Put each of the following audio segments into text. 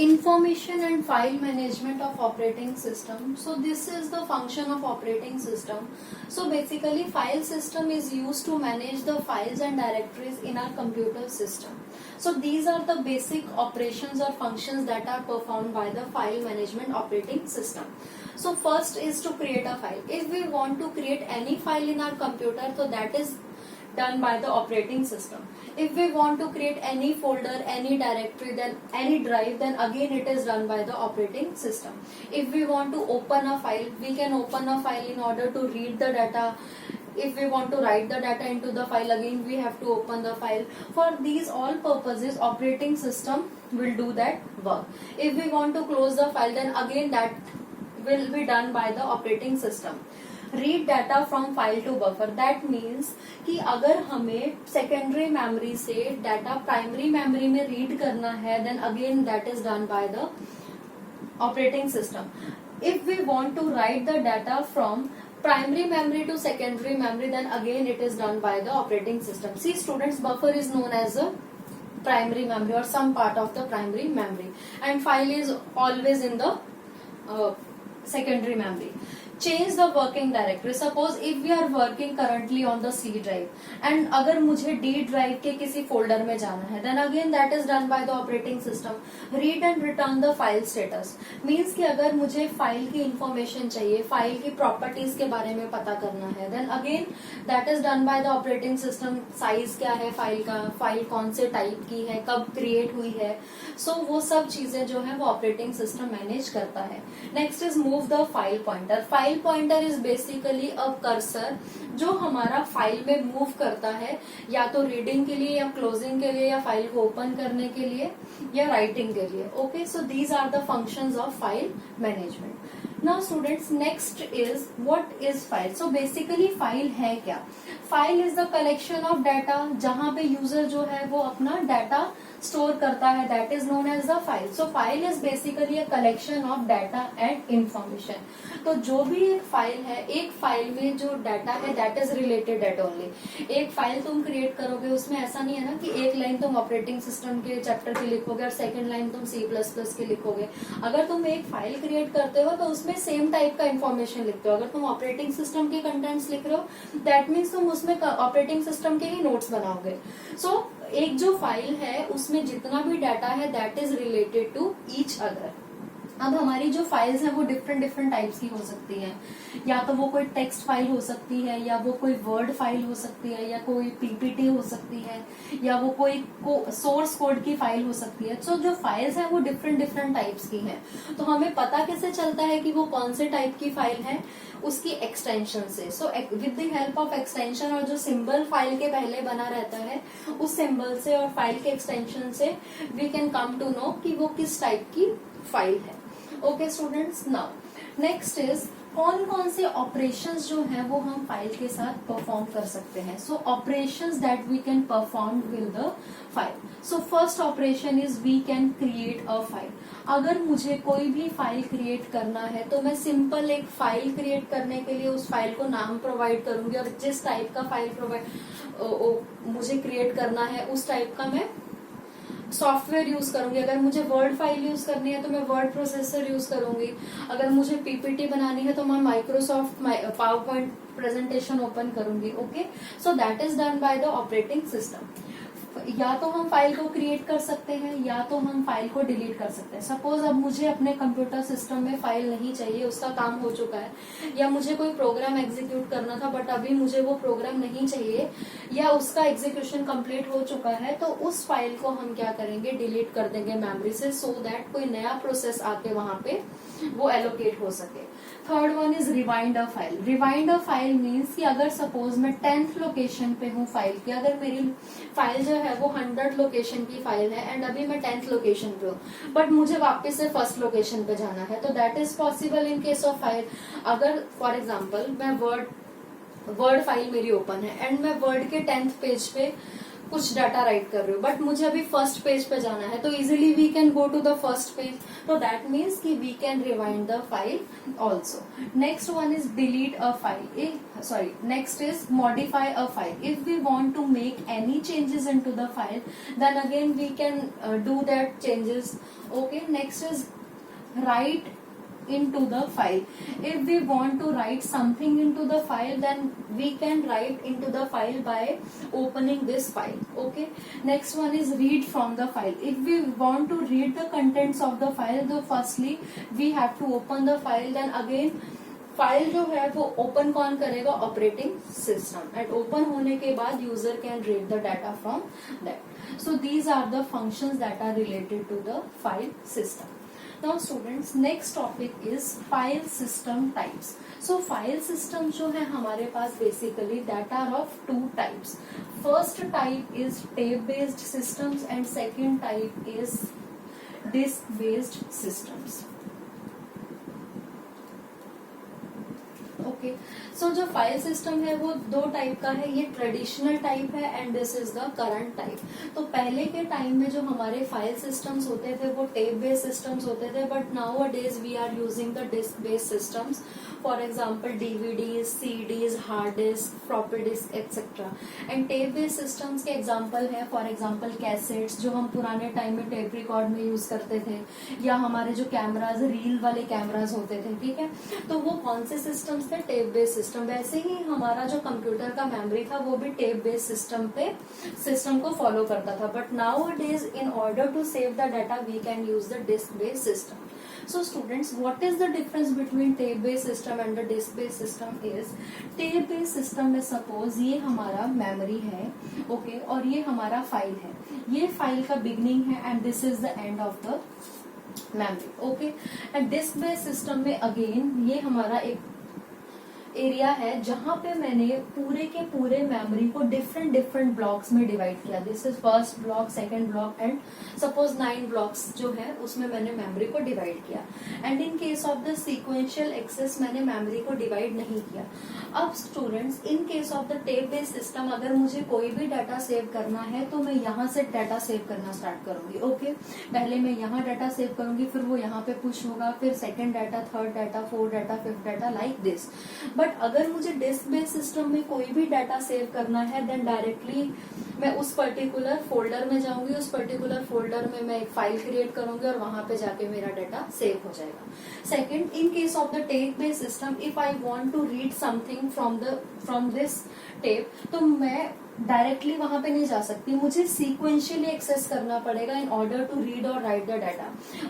Information and file management of operating system. So this is the function of operating system. So basically file system is used to manage the files and directories in our computer system. So these are the basic operations or functions that are performed by the file management operating system. So first is to create a file. If we want to create any file in our computer, so that is done by the operating system. If we want to create any folder, any directory, then any drive, then again it is done by the operating system. If we want to open a file, we can open a file in order to read the data. If we want to write the data into the file, again we have to open the file. For these all purposes, operating system will do that work. If we want to close the file, then again that will be done by the operating system. Read data from file to buffer, that means कि अगर हमें secondary memory से data primary memory में read करना है, then again that is done by the operating system. If we want to write the data from primary memory to secondary memory, then again it is done by the operating system. See students, buffer is known as a primary memory or some part of the primary memory, and file is always in the secondary memory. Change the working directory. Suppose if we are working currently on the C drive and अगर मुझे D drive के किसी folder में जाना है, then again that is done by the operating system. Read and return the file status means कि अगर मुझे फाइल की इंफॉर्मेशन चाहिए, फाइल की प्रॉपर्टीज के बारे में पता करना है, then again that is done by the operating system. Size क्या है फाइल का, फाइल कौन से टाइप की है, कब क्रिएट हुई है, सो वो सब चीजें जो है वो ऑपरेटिंग सिस्टम मैनेज करता है. Next is move the file pointer. File pointer is basically a cursor जो हमारा फाइल में मूव करता है, या तो रीडिंग के लिए या क्लोजिंग के लिए या फाइल को ओपन करने के लिए या राइटिंग के लिए. Okay, so these are the functions of file management. Now students, next is what is file. So basically file है क्या? File is the collection of data जहां पे यूजर जो है वो अपना डाटा स्टोर करता है, that is known as the file. So file is basically a collection of data and information. तो जो भी एक फाइल है, एक फाइल में जो डाटा है that is related at only. एक फाइल तुम क्रिएट करोगे, उसमें ऐसा नहीं है ना कि एक लाइन तुम ऑपरेटिंग सिस्टम के चैप्टर की लिखोगे और सेकंड लाइन तुम C++ की लिखोगे. अगर तुम एक फाइल क्रिएट करते हो तो उसमें सेम टाइप का इंफॉर्मेशन लिखते हो. अगर तुम ऑपरेटिंग सिस्टम के कंटेंट्स लिख रहे हो, दैट मीन्स तुम उसमें ऑपरेटिंग सिस्टम के ही नोट्स बनाओगे. सो एक जो फाइल है उसमें जितना भी डाटा है that is related to each other. अब हमारी जो फाइल्स हैं वो डिफरेंट डिफरेंट टाइप्स की हो सकती हैं. या तो वो कोई टेक्स्ट फाइल हो सकती है, या वो कोई वर्ड फाइल हो सकती है, या कोई पीपीटी हो सकती है, या वो कोई सोर्स कोड की फाइल हो सकती है. तो जो फाइल्स हैं वो डिफरेंट डिफरेंट टाइप्स की हैं. तो हमें पता कैसे चलता है कि वो कौन से टाइप की फाइल है? उसकी एक्सटेंशन से. So with the help of extension, और जो सिंबल फाइल के पहले बना रहता है उस सिंबल से और फाइल के एक्सटेंशन से we can come to know कि वो किस टाइप की फाइल है. Okay students, now next is कौन कौन से ऑपरेशंस जो है वो हम फाइल के साथ परफॉर्म कर सकते हैं. So operations that we can perform with the file. So first operation is we can create a file. अगर मुझे कोई भी फाइल क्रिएट करना है तो मैं सिंपल एक फाइल क्रिएट करने के लिए उस फाइल को नाम प्रोवाइड करूंगी, और जिस टाइप का फाइल मुझे क्रिएट करना है उस टाइप का मैं सॉफ्टवेयर यूज करूंगी. अगर मुझे वर्ड फाइल यूज करनी है तो मैं वर्ड प्रोसेसर यूज करूंगी. अगर मुझे पीपीटी बनानी है तो मैं Microsoft PowerPoint presentation open करूंगी. Okay, so that is done by the operating system. या तो हम फाइल को क्रिएट कर सकते हैं या तो हम फाइल को डिलीट कर सकते हैं. सपोज अब मुझे अपने कंप्यूटर सिस्टम में फाइल नहीं चाहिए, उसका काम हो चुका है, या मुझे कोई प्रोग्राम एग्जीक्यूट करना था बट अभी मुझे वो प्रोग्राम नहीं चाहिए, या उसका एग्जीक्यूशन कंप्लीट हो चुका है, तो उस फाइल को हम क्या करेंगे, डिलीट कर देंगे मेमोरी से, सो दैट कोई नया प्रोसेस आके वहां पे वो एलोकेट हो सके. Third one is rewind a file. Rewind a file means कि अगर सपोज मैं 10th लोकेशन पे हूँ फाइल की, अगर मेरी फाइल जो है वो 100 लोकेशन की फाइल है एंड अभी मैं 10th लोकेशन पे हूँ, बट मुझे वापस से फर्स्ट लोकेशन पे जाना है, तो that is possible in case of file. अगर फॉर एग्जाम्पल मैं वर्ड फाइल मेरी ओपन है एंड मैं वर्ड के 10th पेज पे कुछ डाटा राइट कर रहे हो, बट मुझे अभी फर्स्ट पेज पे जाना है, तो easily we can go to the first page, तो दैट मीन्स कि we can rewind the file also. Next one is delete a file, next is modify a file. If we want to make any changes into the file, then again we can do that changes. Okay, next is write into the file. If we want to write something into the file, then we can write into the file by opening this file. Okay, next one is read from the file. If we want to read the contents of the file, तो firstly we have to open the file, then again file जो है वो open कौन करेगा, operating system, and open होने के बाद user can read the data from that. So these are the functions that are related to the file system. Now students, next topic is file system types. So file system जो है हमारे पास basically that are of two types. First type is tape based systems and second type is disk based systems. Okay, so जो file system है वो दो type का है. ये ट्रेडिशनल टाइप है and this is the current type. तो पहले के टाइम में जो हमारे फाइल सिस्टम्स होते थे वो टेप बेस्ड सिस्टम्स होते थे, but nowadays we are using the disk based systems. For example DVDs, CDs, hard disk, floppy disk etcetera. And tape based systems के एग्जाम्पल है फॉर एग्जाम्पल कैसेट्स, जो हम पुराने time में tape record में use करते थे, या हमारे जो कैमराज, रील वाले कैमराज होते थे. ठीक है, तो वो कौन से सिस्टम्स थे, टेप बेस्ड सिस्टम. वैसे ही हमारा जो कंप्यूटर का मेमोरी था वो भी टेप बेस्ड सिस्टम को फॉलो करता था. But nowadays in order to save the data we can use the disk based system. So students, what is the difference between tape based system and the disk based system is, tape based system में suppose ये हमारा memory है, okay, और ये हमारा file है. ये file का बिगनिंग है and this is the end of the memory. Okay, and disk based system में अगेन ये हमारा एक एरिया है जहां पे मैंने पूरे के पूरे मेमोरी को डिफरेंट डिफरेंट ब्लॉक्स में डिवाइड किया. This is first block, second block and suppose 9 blocks जो है उसमें मैंने मेमोरी को डिवाइड किया. And in case of the sequential access मैंने मेमोरी को डिवाइड नहीं किया. अब students, in case of the tape based system अगर मुझे कोई भी डाटा सेव करना है तो मैं यहाँ से डाटा सेव करना स्टार्ट करूंगी. ओके, पहले मैं यहाँ डाटा सेव करूंगी, फिर वो यहाँ पे पुश होगा, फिर second data, third data, fourth data, fifth data, like this. But अगर मुझे डिस्क बेस्ड सिस्टम में कोई भी डाटा सेव करना है देन डायरेक्टली मैं उस पर्टिकुलर फोल्डर में जाऊंगी, उस पर्टिकुलर फोल्डर में मैं एक फाइल क्रिएट करूंगी और वहां पे जाके मेरा डाटा सेव हो जाएगा. Second, in case of the tape based system, if I want to read something from this tape, तो मैं डायरेक्टली वहां पे नहीं जा सकती, मुझे सीक्वेंशियली एक्सेस करना पड़ेगा इन ऑर्डर टू रीड और राइट द डाटा.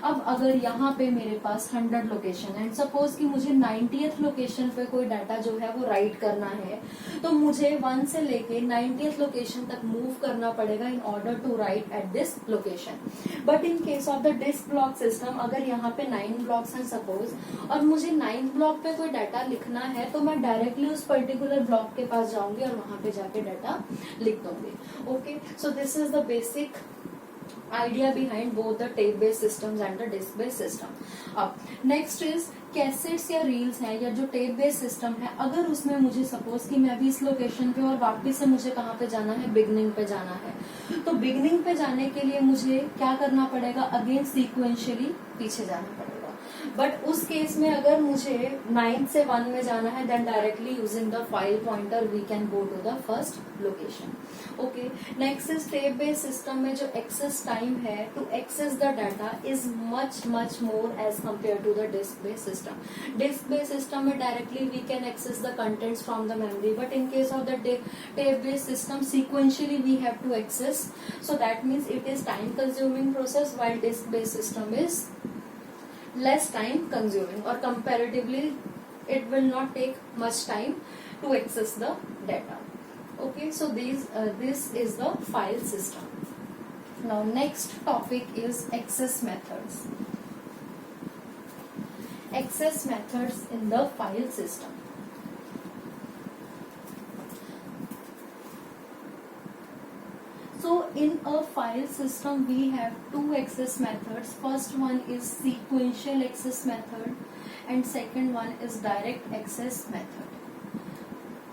अब अगर यहाँ पे मेरे पास 100 लोकेशन एंड सपोज कि मुझे 90th लोकेशन पे कोई डाटा जो है वो राइट करना है, तो मुझे 1 से लेके 90th लोकेशन तक मूव करना पड़ेगा in order to write at this location. But in case of the disk block system, अगर यहाँ पे 9 ब्लॉक्स हैं सपोज, और मुझे 9 ब्लॉक पे कोई डाटा लिखना है, तो मैं डायरेक्टली उस पर्टिकुलर ब्लॉक के पास जाऊंगी और वहां पे जाके डाटा लिख दूंगी. Okay, so this is the basic idea behind both the tape based systems and the disk based system. अब नेक्स्ट इज कैसेट्स या रील्स है या जो टेप बेस्ड सिस्टम है, अगर उसमें मुझे सपोज कि मैं अभी इस लोकेशन पे और वापस से मुझे कहाँ पे जाना है, बिगनिंग पे जाना है, तो बिगनिंग पे जाने के लिए मुझे क्या करना पड़ेगा, अगेन सीक्वेंशियली पीछे जाना पड़ेगा. बट उस केस में अगर मुझे 9 से 1 में जाना है then directly using the file pointer we can go to the first location. Okay, next is tape based system में जो एक्सेस टाइम है to access the data is much much more as compare to the disk based system. Disk based system में directly we can access the contents from the memory, but in case of the tape based system sequentially we have to access, so that means it is time consuming process, while disk based system is less time consuming, or comparatively it will not take much time to access the data. Okay, so this is the file system. Now next topic is access methods. Access methods in the file system. So in a file system we have two access methods. First one is sequential access method and second one is direct access method.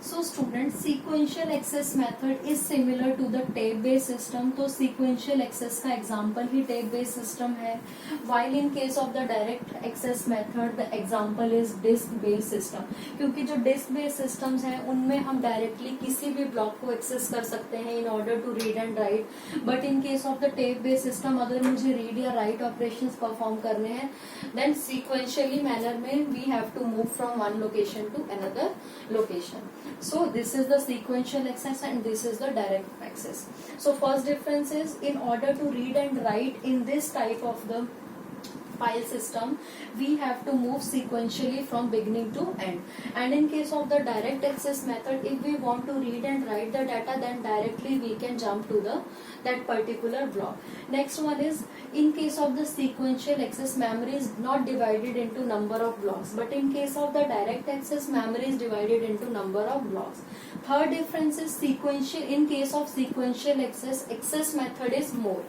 So students, sequential access method is similar to the tape based system. तो sequential access का example ही tape based system है. While in case of the direct access method, the example is disk based system. क्योंकि जो disk based systems हैं उनमें हम directly किसी भी block को access कर सकते हैं in order to read and write. But in case of the tape based system, अगर मुझे read या write operations perform करने हैं, then sequentially manner में we have to move from one location to another location. So this is the sequential access and this is the direct access. So first difference is, in order to read and write in this type of the file system, we have to move sequentially from beginning to end. And in case of the direct access method, if we want to read and write the data, then directly we can jump to that particular block. Next one is, in case of the sequential access, memory is not divided into number of blocks, but in case of the direct access, memory is divided into number of blocks. Third difference is, sequential, in case of sequential access method is more,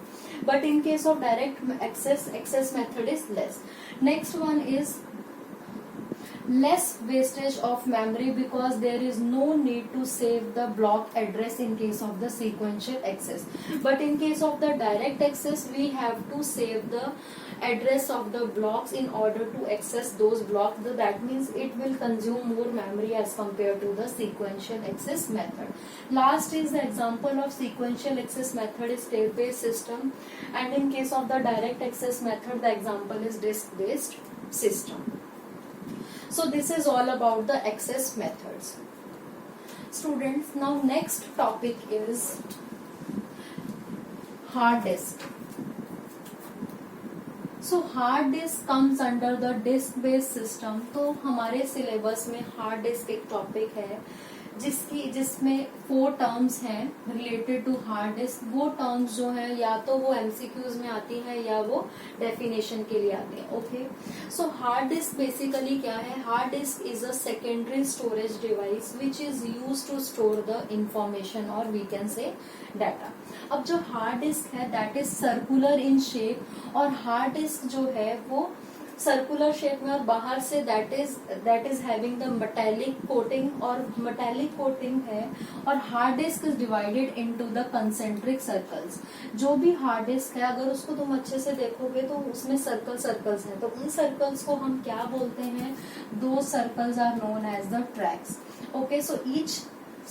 but in case of direct access method is less. Next one is less wastage of memory because there is no need to save the block address in case of the sequential access. But in case of the direct access, we have to save the address of the blocks in order to access those blocks. That means it will consume more memory as compared to the sequential access method. Last is the example of sequential access method is tape based system, and in case of the direct access method, the example is disk based system. So this is all about the access methods. Students, now next topic is hard disk. So hard disk comes under the disk based system. तो हमारे syllabus में hard disk एक topic है जिसमें 4 terms हैं related to hard disk. वो terms जो हैं या तो वो एमसीक्यूज में आती हैं या वो डेफिनेशन के लिए आती हैं. Okay, so hard disk basically क्या है? Hard disk is a secondary storage device which is use to store the information और वी कैन से डाटा. अब जो हार्ड डिस्क है that is circular in shape, और हार्ड डिस्क जो है वो सर्कुलर शेप में और बाहर से that is having the metallic coating, और मेटालिक कोटिंग है. और hard disk is divided into the concentric circles. जो भी हार्ड डिस्क है अगर उसको तुम अच्छे से देखोगे तो उसमें सर्कल्स हैं. तो उन सर्कल्स को हम क्या बोलते हैं? दो circles are known as the tracks. Okay, so each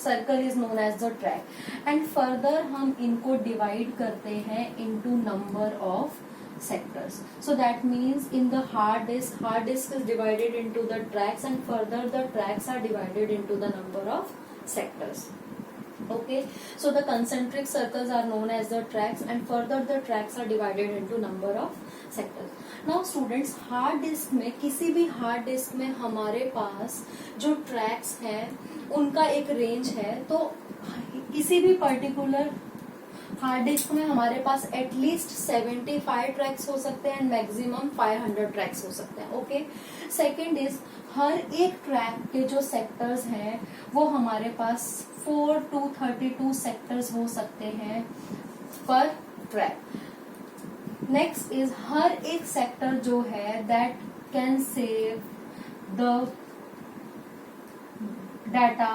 circle is known as the track. And further हम इनको डिवाइड करते हैं into number of sectors. So that means in the hard disk is divided into the tracks, and further the tracks are divided into the number of sectors. Okay, so the concentric circles are known as the tracks, and further the tracks are divided into number of sectors. Now students, hard disk में, किसी भी hard disk में हमारे पास जो tracks हैं उनका एक range है. तो किसी भी पर्टिकुलर हार्ड डिस्क में हमारे पास एटलीस्ट 75 ट्रैक्स हो सकते हैं एंड मैक्सिमम 500 ट्रैक्स हो सकते हैं. ओके, सेकंड इज, हर एक ट्रैक के जो सेक्टर्स हैं वो हमारे पास 4 to 32 सेक्टर्स हो सकते हैं पर ट्रैक. नेक्स्ट इज, हर एक सेक्टर जो है that can save the data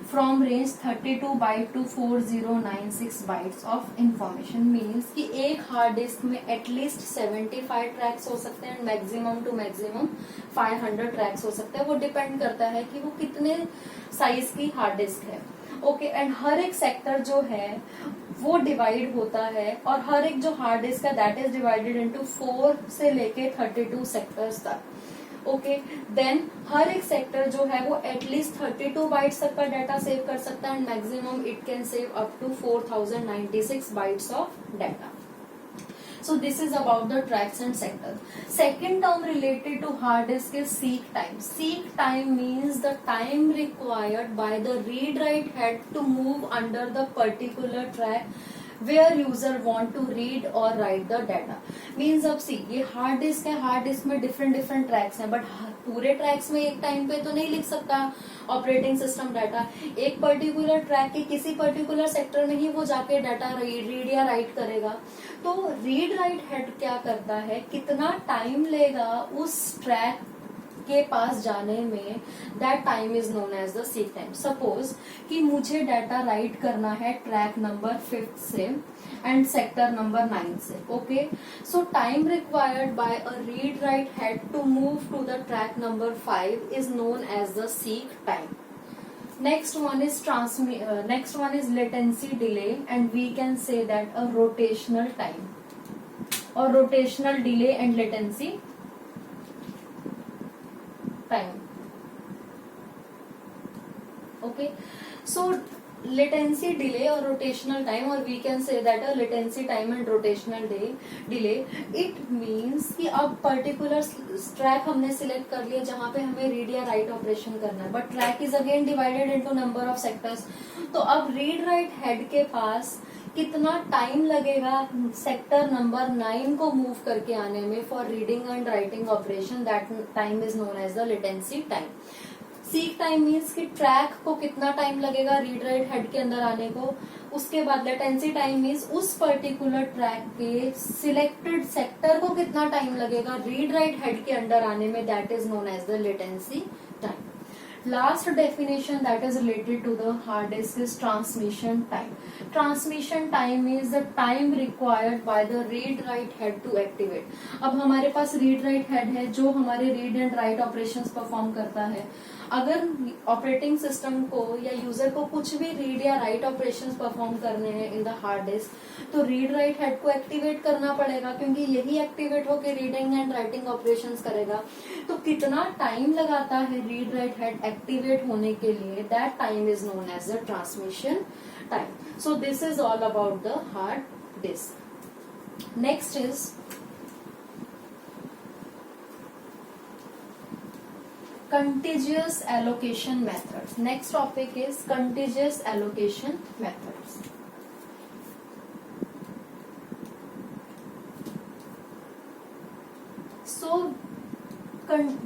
from range 32 byte to 4096 bytes of information. Means कि एक हार्ड डिस्क में एटलीस्ट 75 ट्रैक्स हो सकते हैं, मैक्सिमम टू मैक्सिमम 500 ट्रैक्स हो सकते हैं. वो डिपेंड करता है कि वो कितने साइज की हार्ड डिस्क है. ओके, एंड हर एक सेक्टर जो है वो डिवाइड होता है, और हर एक जो हार्ड डिस्क है दैट इज डिवाइडेड इनटू 4 से लेके 32 सेक्टर्स तक. ओके, देन हर एक सेक्टर जो है वो एटलीस्ट 32 बाइट्स तक का डाटा सेव कर सकता है, and maximum it can save up to 4096 bytes of data. So this is about the tracks and sectors. Second term related to hard disk is seek time. Seek time means the time required by the read write head to move under the particular track where user want to read or write the data. Means अब सी ये hard disk है, hard disc में different tracks हैं, but पूरे tracks में एक time पे तो नहीं लिख सकता ऑपरेटिंग सिस्टम डाटा. एक पर्टिकुलर ट्रैक के किसी पर्टिकुलर सेक्टर में ही वो जाके डाटा रीड या राइट करेगा. तो रीड राइट हेड क्या करता है, कितना टाइम लेगा उस ट्रैक के पास जाने में that time is known as the seek time. Suppose कि मुझे डाटा राइट करना है ट्रैक नंबर 5 से एंड सेक्टर नंबर 9 से. Okay, so time required by a read write head to move to the track number 5 is known as the seek time. Next one is latency delay, and we can say that a rotational time or rotational delay and latency time. Okay, so latency delay or rotational time, or we can say that a latency time and rotational delay, it means कि अब particular track हमने select कर लिया जहां पे हमें read या write operation करना है, but track is again divided into number of sectors. तो अब रीड राइट हेड के पास कितना टाइम लगेगा सेक्टर नंबर 9 को मूव करके आने में for reading and writing operation, that time is known as the latency time. Seek time means कि ट्रैक को कितना टाइम लगेगा रीड राइट हेड के अंदर आने को. उसके बाद लेटेंसी टाइम मीन्स उस पर्टिकुलर ट्रैक के सिलेक्टेड सेक्टर को कितना टाइम लगेगा रीड राइट हेड के अंदर आने में, that is known as the latency time. Last definition that is related to the hard disk is transmission time. Transmission time is the time required by the read write head to activate. अब हमारे पास read write head है जो हमारे read and write operations perform करता है. अगर operating system को या यूजर को कुछ भी रीड या राइट ऑपरेशंस परफॉर्म करने हैं इन द हार्ड डिस्क, तो रीड राइट हेड को एक्टिवेट करना पड़ेगा क्योंकि यही एक्टिवेट होकर रीडिंग एंड राइटिंग ऑपरेशंस करेगा. तो कितना टाइम लगाता है रीड राइट हेड एक्टिवेट होने के लिए, that time is known as the transmission time. So this is all about the hard disk. Next is contiguous allocation methods. Next topic is contiguous allocation methods. So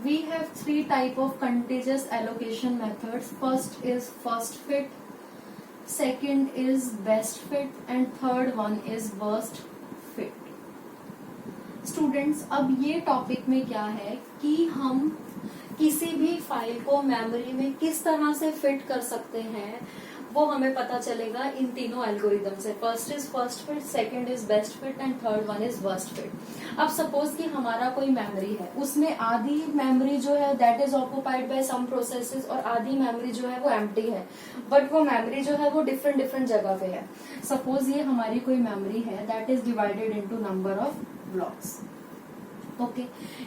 we have three type of contiguous allocation methods. First is first fit, second is best fit, and third one is worst fit. Students, अब ये topic में क्या है कि हम किसी भी file को मेमोरी में किस तरह से फिट कर सकते हैं वो हमें पता चलेगा इन तीनों एल्गोरिदम से. First is first fit, second is best fit and third one is worst fit. अब सपोज कि हमारा कोई मेमोरी है, उसमें आधी मेमोरी जो है that is occupied by some processes और आधी मेमोरी जो है वो एम्प्टी है, बट वो मेमोरी जो है वो डिफरेंट जगह पे है. सपोज ये हमारी कोई मेमोरी है that is divided into number of blocks. Okay,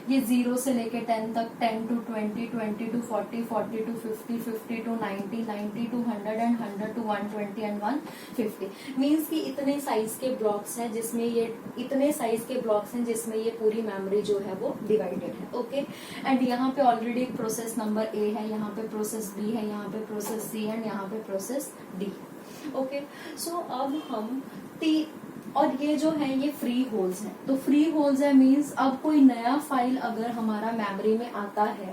ये 0 से लेके 10 तक, 10 to 20, 20 to 40, 40 to 50, 50 to 90, 90 to 100 and 100 to 120 and 150. Means कि इतने साइज के ब्लॉक्स हैं जिसमें ये पूरी मेमोरी जो है वो डिवाइडेड है. ओके, एंड यहाँ पे ऑलरेडी एक प्रोसेस नंबर ए है, यहाँ पे प्रोसेस बी है, यहाँ पे प्रोसेस सी है, यहाँ पे प्रोसेस डी. ओके, सो अब हम और ये जो है ये फ्री होल्स हैं. तो फ्री होल्स है मींस अब कोई नया फाइल अगर हमारा मेमोरी में आता है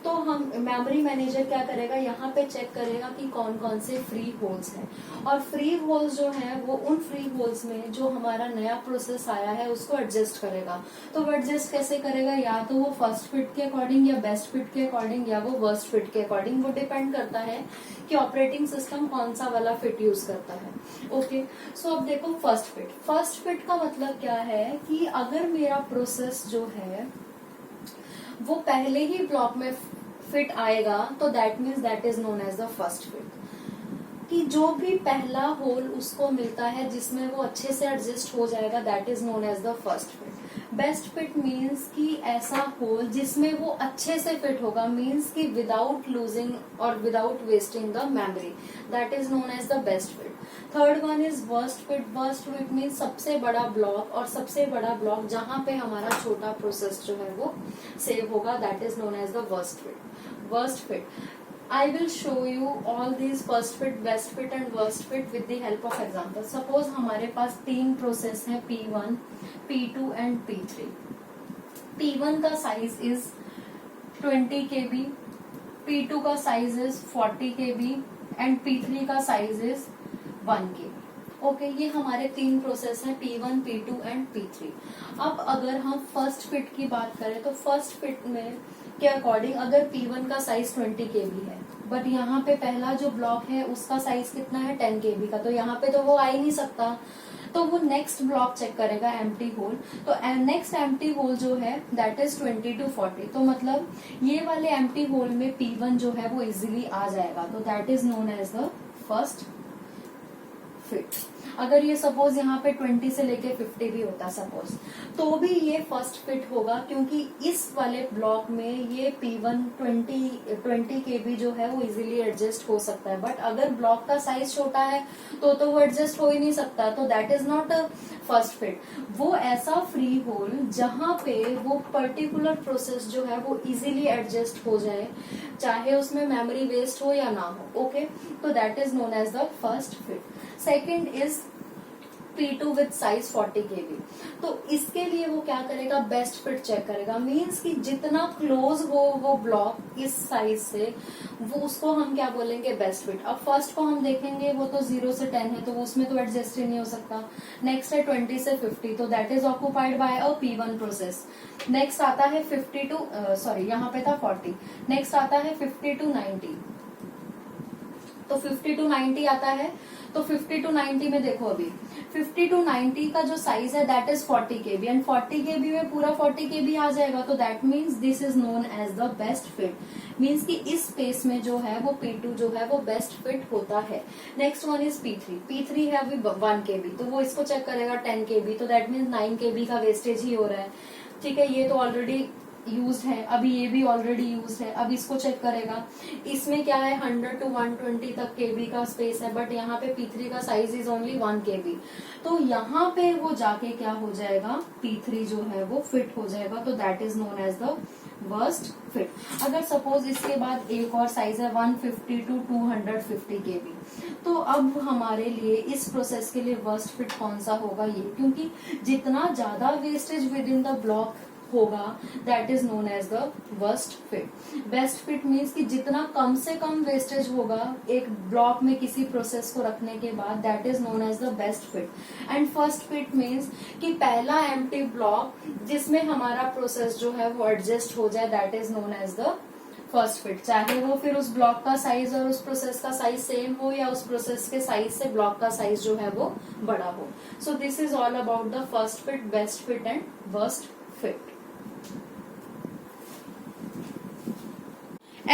तो हम मेमोरी मैनेजर क्या करेगा, यहाँ पे चेक करेगा कि कौन कौन से फ्री होल्स हैं, और फ्री होल्स जो हैं वो उन फ्री होल्स में जो हमारा नया प्रोसेस आया है उसको एडजस्ट करेगा. तो वो एडजस्ट कैसे करेगा, या तो वो फर्स्ट फिट के अकॉर्डिंग या बेस्ट फिट के अकॉर्डिंग या वो वर्स्ट फिट के अकॉर्डिंग. वो डिपेंड करता है कि ऑपरेटिंग सिस्टम कौन सा वाला फिट यूज करता है. ओके, सो अब देखो फर्स्ट फिट का मतलब क्या है कि अगर मेरा प्रोसेस जो है वो पहले ही ब्लॉक में फिट आएगा तो that means that is known as the first fit. कि जो भी पहला होल उसको मिलता है जिसमें वो अच्छे से एडजस्ट हो जाएगा, that is known as the first fit. Best fit means कि ऐसा होल जिसमें वो अच्छे से फिट होगा, मीन्स कि विदाउट लूजिंग और without wasting the memory, that is known as the best fit. Third one is worst fit. Worst fit means सबसे बड़ा ब्लॉक, और सबसे बड़ा ब्लॉक जहां पे हमारा छोटा प्रोसेस जो है वो सेव होगा, that is known as the worst fit. Worst fit. I will show you all these first fit, best fit and worst fit with the help of example. Suppose हमारे पास 3 process है, P1, P2 and P3. P1 का size is 20 KB, P2 का size is 40 KB and P3 का size is 1 KB. Okay, ये हमारे 3 process हैं, P1, P2 and P3। अब अगर हम फर्स्ट फिट की बात करें तो फर्स्ट फिट में के अकॉर्डिंग अगर P1 का साइज 20 kb है, बट यहाँ पे पहला जो ब्लॉक है उसका साइज कितना है 10 kb का, तो यहाँ पे तो वो आ ही नहीं सकता, तो वो नेक्स्ट ब्लॉक चेक करेगा एम्प्टी होल। तो नेक्स्ट एम्प्टी होल जो है दैट इज 20 to 40, तो मतलब ये वाले एम्प्टी होल में P1 जो है वो इजीली आ जाएगा, तो that is known as the first fit. अगर ये सपोज यहाँ पे 20 से लेके 50 भी होता सपोज, तो भी ये फर्स्ट फिट होगा, क्योंकि इस वाले ब्लॉक में ये P1 20 kb जो है वो इजीली एडजस्ट हो सकता है, बट अगर ब्लॉक का साइज छोटा है तो वो एडजस्ट हो ही नहीं सकता, तो that is not a first fit. वो ऐसा फ्री होल जहां पे वो पर्टिकुलर प्रोसेस जो है वो इजीली एडजस्ट हो जाए, चाहे उसमें मेमोरी वेस्ट हो या ना हो। ओके, तो that is known as the first fit. Second is P2 with size 40 kb। तो इसके लिए वो क्या करेगा, बेस्ट फिट चेक करेगा, मीन्स कि जितना क्लोज हो वो ब्लॉक इस साइज से, वो उसको हम क्या बोलेंगे, बेस्ट फिट। अब फर्स्ट को हम देखेंगे, वो तो 0 से 10 है, तो उसमें तो एडजस्ट ही नहीं हो सकता। नेक्स्ट है 20 से 50, तो that is occupied by a P1 process. Next आता है 50 टू यहाँ पे था 40। नेक्स्ट आता है 50 to 90, तो 50 to 90 आता है। तो 50 to 90 में देखो, अभी 50 to 90 का जो साइज है that is 40 kb, and 40 kb में पूरा 40 kb आ जाएगा, तो that means this is known as the best fit. Means कि इस स्पेस में जो है वो P2 जो है वो बेस्ट फिट होता है। Next one is P3। P3 है अभी 1 kb, तो वो इसको चेक करेगा 10 kb, तो दैट मीन्स 9 kb का वेस्टेज ही हो रहा है। ठीक है, ये तो ऑलरेडी यूज है, अभी ये भी ऑलरेडी यूज है, अब इसको चेक करेगा। इसमें क्या है 100 to 120 तक केबी का स्पेस है, बट यहाँ पे P3 का साइज इज ओनली 1 kb, तो यहाँ पे वो जाके क्या हो जाएगा, P3 जो है वो फिट हो जाएगा, तो that is known as the worst fit. अगर सपोज इसके बाद एक और साइज है 150 to 250 kb, तो अब हमारे लिए इस प्रोसेस के लिए वर्स्ट फिट कौन सा होगा, ये, क्योंकि जितना ज्यादा wastage within the block होगा that is known as the worst fit. Best fit means कि जितना कम से कम वेस्टेज होगा एक ब्लॉक में किसी प्रोसेस को रखने के बाद, that is known as the best fit. And first fit means कि पहला एम्प्टी ब्लॉक जिसमें हमारा प्रोसेस जो है वो एडजस्ट हो जाए, that is known as the first fit. चाहे वो फिर उस ब्लॉक का साइज और उस प्रोसेस का साइज सेम हो, या उस प्रोसेस के साइज से ब्लॉक का साइज जो है वो बड़ा हो। सो this is all about the first fit, best fit and worst fit.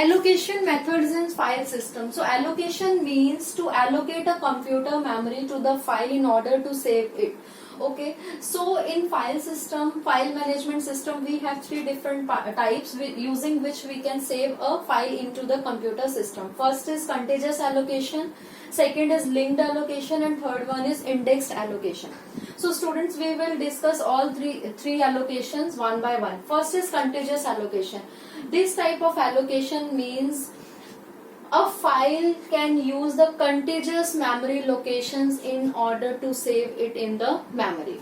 Allocation methods in file system. So allocation means to allocate a computer memory to the file in order to save it. Okay, so in file system, file management system, we have 3 different types using which we can save a file into the computer system. First is contiguous allocation, second is linked allocation, and third one is indexed allocation. So students, we will discuss all three allocations one by one. First is contiguous allocation. This type of allocation means a file can use the contiguous memory locations in order to save it in the memory.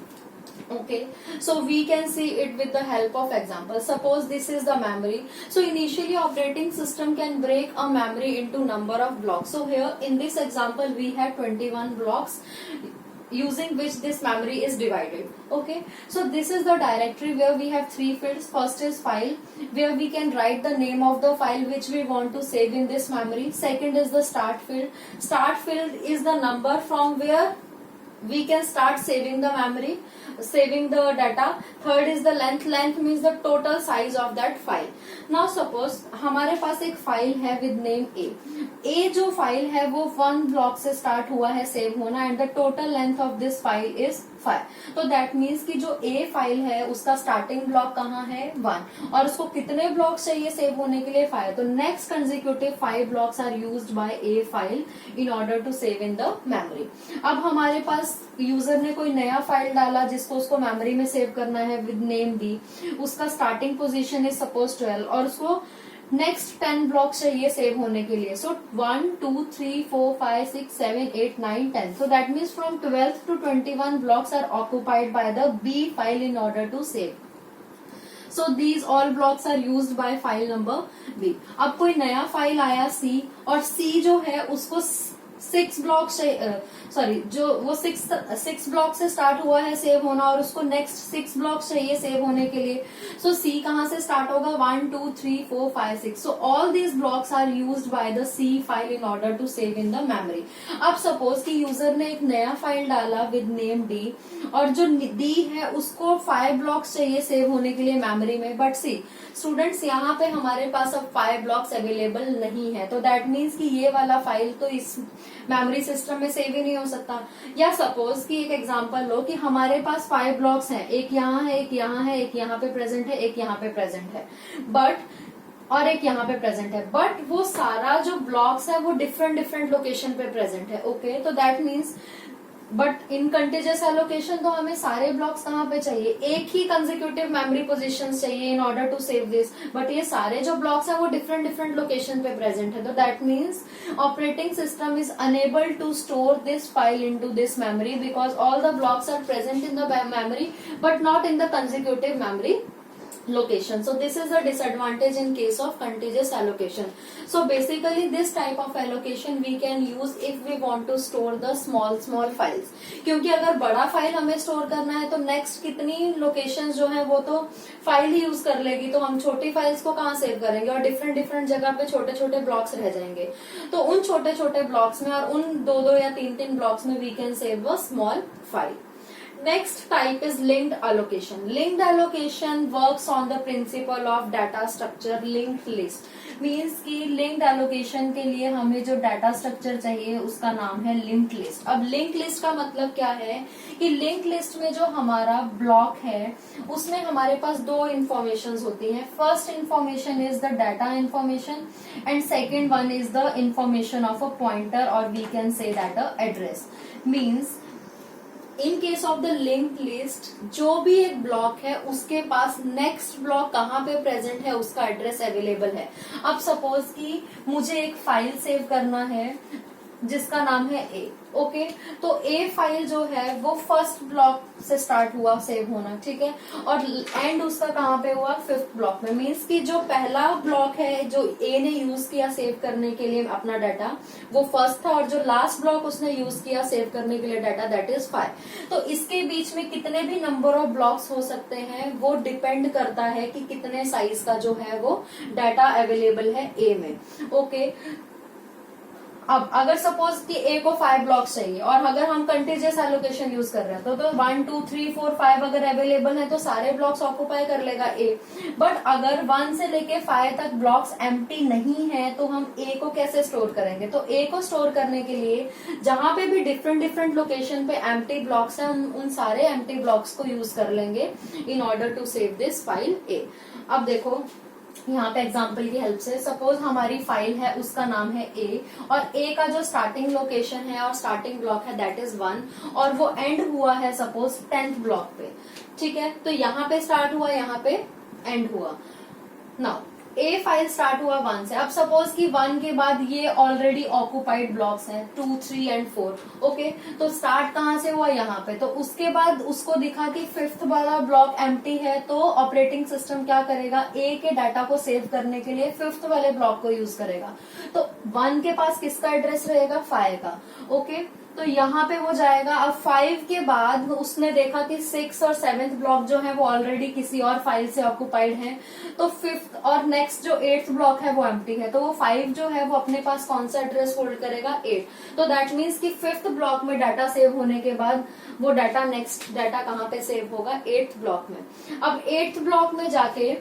Okay, so we can see it with the help of example. Suppose this is the memory. So initially operating system can break a memory into number of blocks. So here in this example we have 21 blocks using which this memory is divided. Okay, so this is the directory where we have 3 fields. First is file, where we can write the name of the file which we want to save in this memory. Second is the start field. Start field is the number from where we can start saving the memory, saving the data. Third is the length. Length means the total size of that file. Now suppose हमारे पास एक file है with name A. A जो file है वो 1 block से start हुआ है save होना, and the total length of this file is 5. तो दैट मीन्स कि जो A फाइल है उसका स्टार्टिंग ब्लॉक कहाँ है 1, और उसको कितने ब्लॉक चाहिए सेव होने के लिए 5. तो next consecutive 5 blocks are used by A file in order to save in the memory. अब हमारे पास यूजर ने कोई नया फाइल डाला जिसको उसको मेमोरी में सेव करना है विद नेम B. उसका स्टार्टिंग पोजीशन इज सपोज 12, और उसको नेक्स्ट 10 ब्लॉक चाहिए सेव होने के लिए. सो 1 2 3 4 5 6 7 8 9 10. So that means from 12th to 21 blocks are occupied by the B file in order to save. So these all blocks are used by file number B. अब कोई नया file आया C, और C जो है उसको 6 ब्लॉक सॉरी जो वो 6 ब्लॉक से स्टार्ट हुआ है सेव होना और उसको नेक्स्ट 6 ब्लॉक चाहिए सेव होने के लिए. सो सी कहाँ से स्टार्ट होगा 1 2 3 4 5 6. So all these blocks are used by the C file in order to save in the memory. अब सपोज कि यूजर ने एक नया फाइल डाला विद नेम डी और जो डी है उसको 5 ब्लॉक्स चाहिए सेव होने के लिए मेमोरी में. बट सी स्टूडेंट्स यहाँ पे हमारे पास अब 5 ब्लॉक्स अवेलेबल नहीं है, तो दैट मीन्स कि ये वाला फाइल तो इस मेमोरी सिस्टम में सेव ही नहीं हो सकता. या सपोज कि एक एग्जांपल लो कि हमारे पास 5 ब्लॉक्स हैं, एक यहाँ है, एक यहाँ है, एक यहाँ पे प्रेजेंट है, एक यहाँ पे प्रेजेंट है, बट और एक यहाँ पे प्रेजेंट है, बट वो सारा जो ब्लॉक्स है वो डिफरेंट डिफरेंट लोकेशन पे प्रेजेंट है. ओके, तो that means but in contiguous allocation तो हमें सारे ब्लॉक्स कहाँ पे चाहिए, एक ही कंसेक्यूटिव मेमोरी पोजीशंस चाहिए in order to save this. But ये सारे जो ब्लॉक्स हैं वो डिफरेंट डिफरेंट लोकेशन पे प्रेजेंट है. तो that means operating system is unable to store this file into this memory because all the blocks are present in the memory but not in the consecutive memory location. So this is a disadvantage in case of contiguous allocation. So basically this type of allocation we can use if we want to store the small files. क्योंकि अगर बड़ा file हमें store करना है तो next कितनी locations जो है वो तो फाइल ही यूज कर लेगी, तो हम छोटी फाइल्स को कहाँ सेव करेंगे और डिफरेंट डिफरेंट जगह पे छोटे छोटे ब्लॉक्स रह जाएंगे. तो उन छोटे छोटे ब्लॉक्स में और उन दो या तीन ब्लॉक्स में we can save a small file. Next type is linked allocation. Linked allocation works on the principle of data structure linked list. Means कि linked allocation के लिए हमें जो data structure चाहिए उसका नाम है linked list. अब linked list का मतलब क्या है कि linked list में जो हमारा block है उसमें हमारे पास दो informations होती हैं. First information is the data information and second one is the information of a pointer or we can say that a address. Means in case of the linked list जो भी एक block है उसके पास next block कहाँ पे present है उसका address available है. अब सपोज कि मुझे एक फाइल सेव करना है जिसका नाम है ए. ओके, तो ए फाइल जो है वो फर्स्ट ब्लॉक से स्टार्ट हुआ सेव होना, ठीक है, और एंड उसका कहाँ पे हुआ 5th ब्लॉक में. मीन्स कि जो पहला ब्लॉक है जो ए ने यूज किया सेव करने के लिए अपना डाटा वो फर्स्ट था और जो लास्ट ब्लॉक उसने यूज किया सेव करने के लिए डाटा दैट इज 5. तो इसके बीच में कितने भी नंबर ऑफ ब्लॉक्स हो सकते हैं वो डिपेंड करता है कि कितने साइज का जो है वो डाटा अवेलेबल है ए में. ओके, अब अगर सपोज कि ए को 5 ब्लॉक्स चाहिए और अगर हम कंटीजियस एलोकेशन यूज कर रहे हैं तो 1 2 3 4 5 अगर अवेलेबल है तो सारे ब्लॉक्स ऑक्यूपाई कर लेगा ए. बट अगर 1 से लेके 5 तक ब्लॉक्स एम्प्टी नहीं है तो हम ए को कैसे स्टोर करेंगे. तो ए को स्टोर करने के लिए जहां पे भी डिफरेंट डिफरेंट लोकेशन पे एम्प्टी ब्लॉक्स हैं उन सारे एम्प्टी ब्लॉक्स को यूज कर लेंगे in order to save this file A. अब देखो यहाँ पे एग्जाम्पल की हेल्प से सपोज हमारी फाइल है उसका नाम है ए और ए का जो स्टार्टिंग लोकेशन है और स्टार्टिंग ब्लॉक है दैट इज 1 और वो एंड हुआ है सपोज 10th ब्लॉक पे, ठीक है. तो यहाँ पे स्टार्ट हुआ, यहाँ पे एंड हुआ. नाउ ए फाइल स्टार्ट हुआ 1 से. अब सपोज कि 1 के बाद ये ऑलरेडी ऑक्यूपाइड ब्लॉक्स हैं 2 3 एंड 4. ओके, तो स्टार्ट कहाँ से हुआ, यहाँ पे. तो उसके बाद उसको दिखा कि 5th वाला ब्लॉक एम्प्टी है तो ऑपरेटिंग सिस्टम क्या करेगा, ए के डाटा को सेव करने के लिए 5th वाले ब्लॉक को यूज करेगा. तो 1 के पास किसका एड्रेस रहेगा, 5 का. ओके, तो यहाँ पे वो जाएगा. अब 5 के बाद उसने देखा कि 6 और 7th ब्लॉक जो है वो ऑलरेडी किसी और फाइल से ऑक्यूपाइड है, तो 5th और नेक्स्ट जो 8th ब्लॉक है वो एम्प्टी है. तो वो 5 जो है वो अपने पास कौन सा एड्रेस होल्ड करेगा, 8. तो दैट मीन्स कि 5th ब्लॉक में डाटा सेव होने के बाद वो डाटा नेक्स्ट डाटा कहाँ पे सेव होगा, 8th ब्लॉक में. अब 8th ब्लॉक में जाके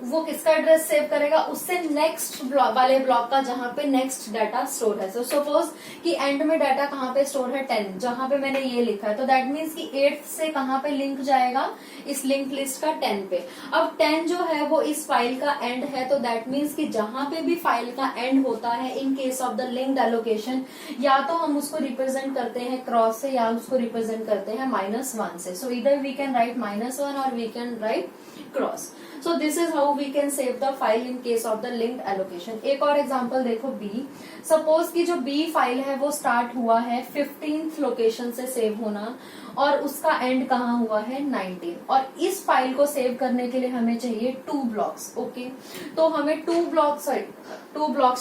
वो किसका एड्रेस सेव करेगा, उससे नेक्स्ट वाले ब्लॉक का जहां पे नेक्स्ट डाटा स्टोर है. सो सपोज कि एंड में डाटा कहाँ पे स्टोर है 10, जहां पे मैंने ये लिखा है. तो दैट मीन्स कि 8th से कहाँ पे लिंक जाएगा, इस लिंक लिस्ट का 10 पे. अब 10 जो है वो इस फाइल का एंड है. तो दैट मीन्स कि जहां पे भी फाइल का एंड होता है इन case of the linked allocation या तो हम उसको रिप्रेजेंट करते हैं क्रॉस से या उसको रिप्रेजेंट करते हैं -1 से. सो इधर वी कैन राइट -1 और we can write cross. So this is how we can save the file in case of the linked allocation. एक और एग्जांपल देखो B. सपोज कि जो B फाइल है वो स्टार्ट हुआ है 15th लोकेशन से सेव होना और उसका एंड कहाँ हुआ है 19. और इस फाइल को सेव करने के लिए हमें चाहिए 2 ब्लॉक्स. ओके, तो हमें 2 ब्लॉक्स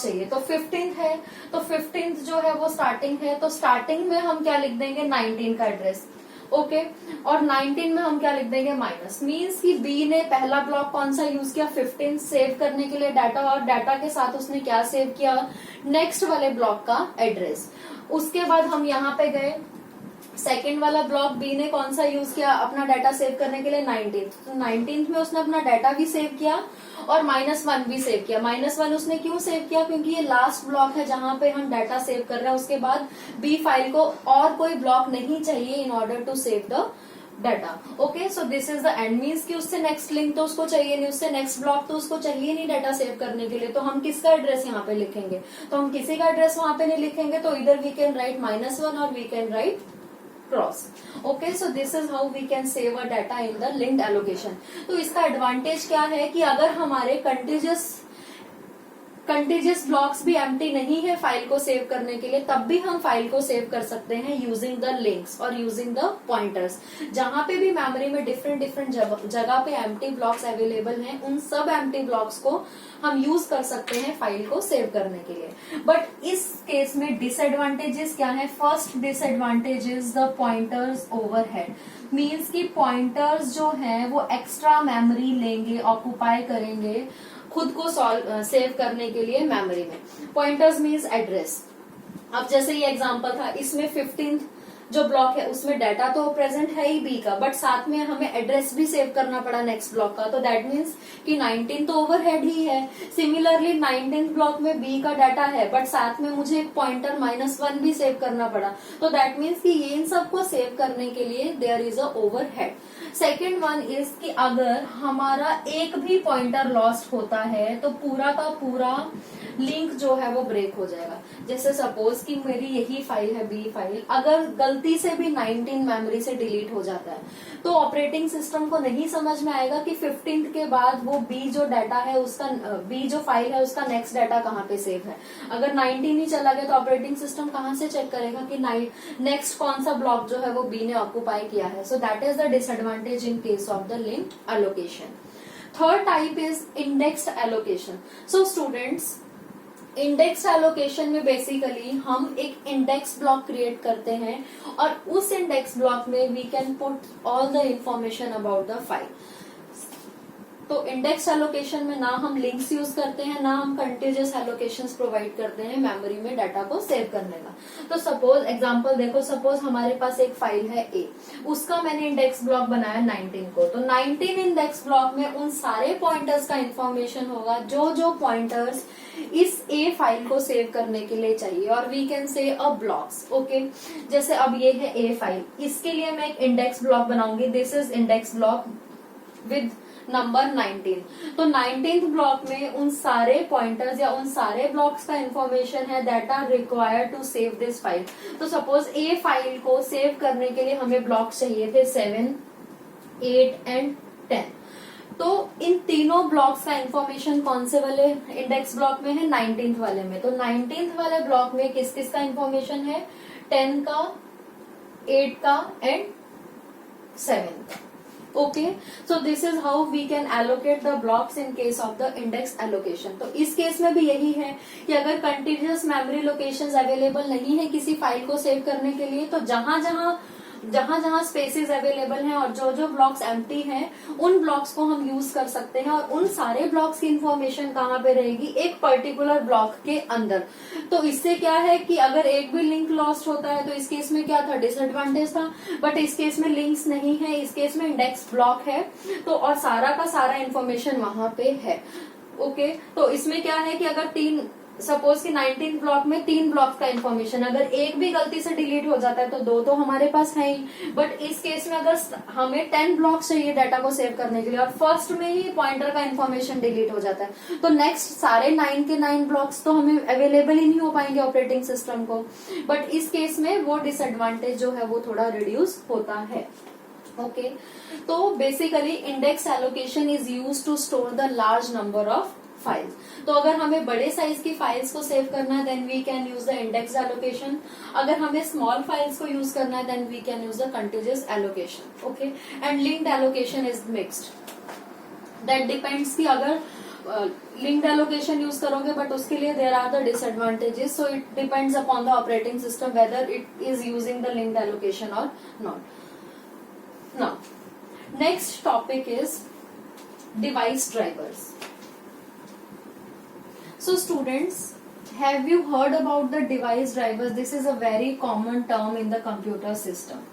चाहिए. तो 15th है, तो 15th जो है वो स्टार्टिंग है, तो स्टार्टिंग में हम क्या लिख देंगे 19 का एड्रेस. ओके, और 19 में हम क्या लिख देंगे माइनस. मीन्स कि बी ने पहला ब्लॉक कौन सा यूज किया 15 सेव करने के लिए डाटा, और डाटा के साथ उसने क्या सेव किया नेक्स्ट वाले ब्लॉक का एड्रेस. उसके बाद हम यहाँ पे गए, सेकेंड वाला ब्लॉक बी ने कौन सा यूज किया अपना डाटा सेव करने के लिए 19th. तो 19th में उसने अपना डाटा भी सेव किया और -1 भी सेव किया. -1 उसने क्यों सेव किया, क्योंकि ये लास्ट ब्लॉक है जहां पे हम डाटा सेव कर रहे हैं. उसके बाद बी फाइल को और कोई ब्लॉक नहीं चाहिए in order to save the data. Okay, so this is the end. Means कि उससे नेक्स्ट लिंक तो उसको चाहिए नहीं, उससे नेक्स्ट ब्लॉक तो उसको चाहिए नहीं डाटा सेव करने के लिए. तो हम किसका एड्रेस यहाँ पे लिखेंगे, तो हम किसी का एड्रेस वहां पे नहीं लिखेंगे. तो इधर वी कैन राइट -1 और we can write cross. Okay, so this is how we can save a data in the linked allocation. तो इसका एडवांटेज क्या है कि अगर हमारे कंटिजियस ब्लॉक्स भी एम्प्टी नहीं है फाइल को सेव करने के लिए, तब भी हम फाइल को सेव कर सकते हैं यूजिंग द लिंक्स और यूजिंग द पॉइंटर्स. जहां पे भी मेमोरी में डिफरेंट जगह पे एम्प्टी ब्लॉक्स अवेलेबल हैं, उन सब एम्प्टी ब्लॉक्स को हम यूज कर सकते हैं फाइल को सेव करने के लिए. बट इस केस में डिसएडवांटेजेस क्या है. First disadvantage is the pointers overhead. Means की पॉइंटर्स जो है वो एक्स्ट्रा मेमोरी लेंगे, ऑक्युपाई करेंगे खुद को सेव करने के लिए मेमोरी में. Pointers means address. अब जैसे ये एग्जांपल था, इसमें 15th जो ब्लॉक है उसमें डाटा तो प्रेजेंट है ही बी का, बट साथ में हमें एड्रेस भी सेव करना पड़ा नेक्स्ट ब्लॉक का. तो दैट मीन्स कि 19 तो ओवरहेड ही है. सिमिलरली 19th ब्लॉक में बी का डाटा है, बट साथ में मुझे एक पॉइंटर -1 भी सेव करना पड़ा. तो दैट मीन्स कि ये इन सबको सेव करने के लिए there is a overhead. Second one is कि अगर हमारा एक भी पॉइंटर लॉस्ट होता है तो पूरा का पूरा लिंक जो है वो ब्रेक हो जाएगा. जैसे सपोज कि मेरी यही फाइल है बी फाइल, अगर गलती से भी 19 मेमोरी से डिलीट हो जाता है तो ऑपरेटिंग सिस्टम को नहीं समझ में आएगा कि 15th के बाद वो बी जो डाटा है उसका, बी जो फाइल है उसका नेक्स्ट डाटा कहाँ पे सेव है. अगर 19 ही चला गया तो ऑपरेटिंग सिस्टम कहाँ से चेक करेगा कि नेक्स्ट कौन सा ब्लॉक जो है वो बी ने ऑक्युपाई किया है. So that is the disadvantage in case of the linked allocation. Third type is indexed allocation. So students, index allocation में बेसिकली हम एक इंडेक्स ब्लॉक क्रिएट करते हैं और उस इंडेक्स ब्लॉक में we can put all the information about the file. तो index allocation में ना हम लिंक्स यूज करते हैं, ना हम कंटिजियस एलोकेशंस प्रोवाइड करते हैं मेमोरी में डाटा को सेव करने का. तो सपोज एग्जांपल देखो, सपोज हमारे पास एक फाइल है ए, उसका मैंने इंडेक्स ब्लॉक बनाया 19 को. तो 19 इंडेक्स ब्लॉक में उन सारे पॉइंटर्स का इंफॉर्मेशन होगा जो जो पॉइंटर्स इस ए फाइल को सेव करने के लिए चाहिए. और we can say a blocks. Okay, जैसे अब ये है ए फाइल, इसके लिए मैं एक इंडेक्स ब्लॉक बनाऊंगी. This is index block with number 19. तो 19th ब्लॉक में उन सारे पॉइंटर्स या उन सारे ब्लॉक्स का इंफॉर्मेशन है that are required to save this file. तो सपोज ए फाइल को सेव करने के लिए हमें ब्लॉक्स चाहिए थे 7, 8 एंड 10. तो इन तीनों ब्लॉक्स का इंफॉर्मेशन कौन से वाले इंडेक्स ब्लॉक में है 19th वाले में. तो 19th वाले ब्लॉक में किस किस का इंफॉर्मेशन है 10 का, 8 का एंड 7 का. Okay, so this is how we can allocate the blocks in case of the index allocation. तो इस केस में भी यही है कि अगर कंटिन्यूअस मेमोरी लोकेशंस अवेलेबल नहीं है किसी फाइल को सेव करने के लिए, तो जहां जहां स्पेसेस अवेलेबल हैं और जो जो ब्लॉक्स एम्प्टी हैं उन ब्लॉक्स को हम यूज कर सकते हैं. और उन सारे ब्लॉक्स की इन्फॉर्मेशन कहाँ पे रहेगी, एक पर्टिकुलर ब्लॉक के अंदर. तो इससे क्या है कि अगर एक भी लिंक लॉस्ट होता है तो इस केस में क्या था, डिसएडवांटेज था. बट इस केस में लिंक्स नहीं है, इस केस में इंडेक्स ब्लॉक है, तो और सारा का सारा इन्फॉर्मेशन वहां पे है. ओके, तो इसमें क्या है कि अगर सपोज कि 19 ब्लॉक में 3 ब्लॉक का इन्फॉर्मेशन, अगर एक भी गलती से डिलीट हो जाता है तो 2 तो हमारे पास है ही. बट इस केस में अगर हमें 10 ब्लॉक चाहिए डाटा को सेव करने के लिए और फर्स्ट में ही पॉइंटर का इन्फॉर्मेशन डिलीट हो जाता है तो नेक्स्ट सारे 9 के 9 ब्लॉक्स तो हमें अवेलेबल ही नहीं हो पाएंगे ऑपरेटिंग सिस्टम को. बट इस केस में वो डिसएडवांटेज जो है वो थोड़ा रिड्यूस होता है. ओके तो basically index allocation is use to store the large number of files. तो अगर हमें बड़े साइज की फाइल्स को सेव करना है then we can use the index allocation. अगर हमें स्मॉल फाइल्स को यूज करना है then we can use the continuous allocation. Okay and linked allocation is mixed. That depends कि अगर लिंक्ड एलोकेशन यूज करोगे बट उसके लिए there are the disadvantages, so it depends upon the operating system whether it is using the linked allocation और not. Now, next topic is device drivers. So students, have you heard about the device drivers? This is a very common term in the computer system.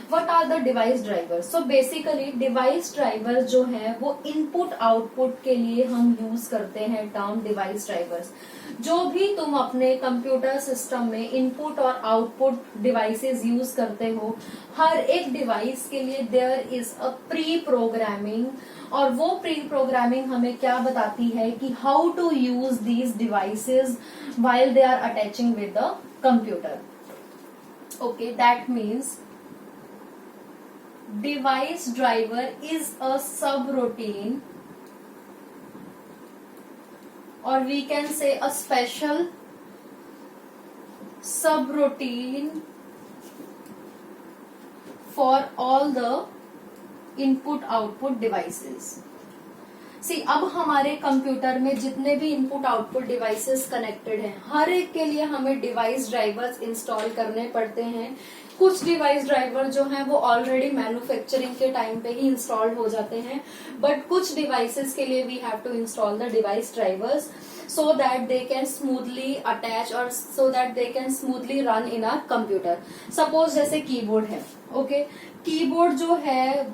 What are the device drivers? So basically device drivers जो है वो input output के लिए हम use करते हैं term device drivers. जो भी तुम अपने कंप्यूटर सिस्टम में इनपुट और आउटपुट डिवाइसेस यूज करते हो, हर एक डिवाइस के लिए there is a pre programming, और वो प्री प्रोग्रामिंग हमें क्या बताती है कि how to use these devices while they are attaching with the computer. Okay that means device driver is a subroutine, or we can say a special subroutine for all the input output devices. सी अब हमारे computer में जितने भी input output devices connected हैं, हर एक के लिए हमें डिवाइस ड्राइवर्स इंस्टॉल करने पड़ते हैं। कुछ डिवाइस ड्राइवर जो हैं वो ऑलरेडी मैन्युफैक्चरिंग के टाइम पे ही इंस्टॉल्ड हो जाते हैं, बट कुछ डिवाइसेस के लिए we have to install the device drivers so that they can smoothly attach or so that they can smoothly run in our computer. Suppose जैसे कीबोर्ड है, ओके कीबोर्ड जो है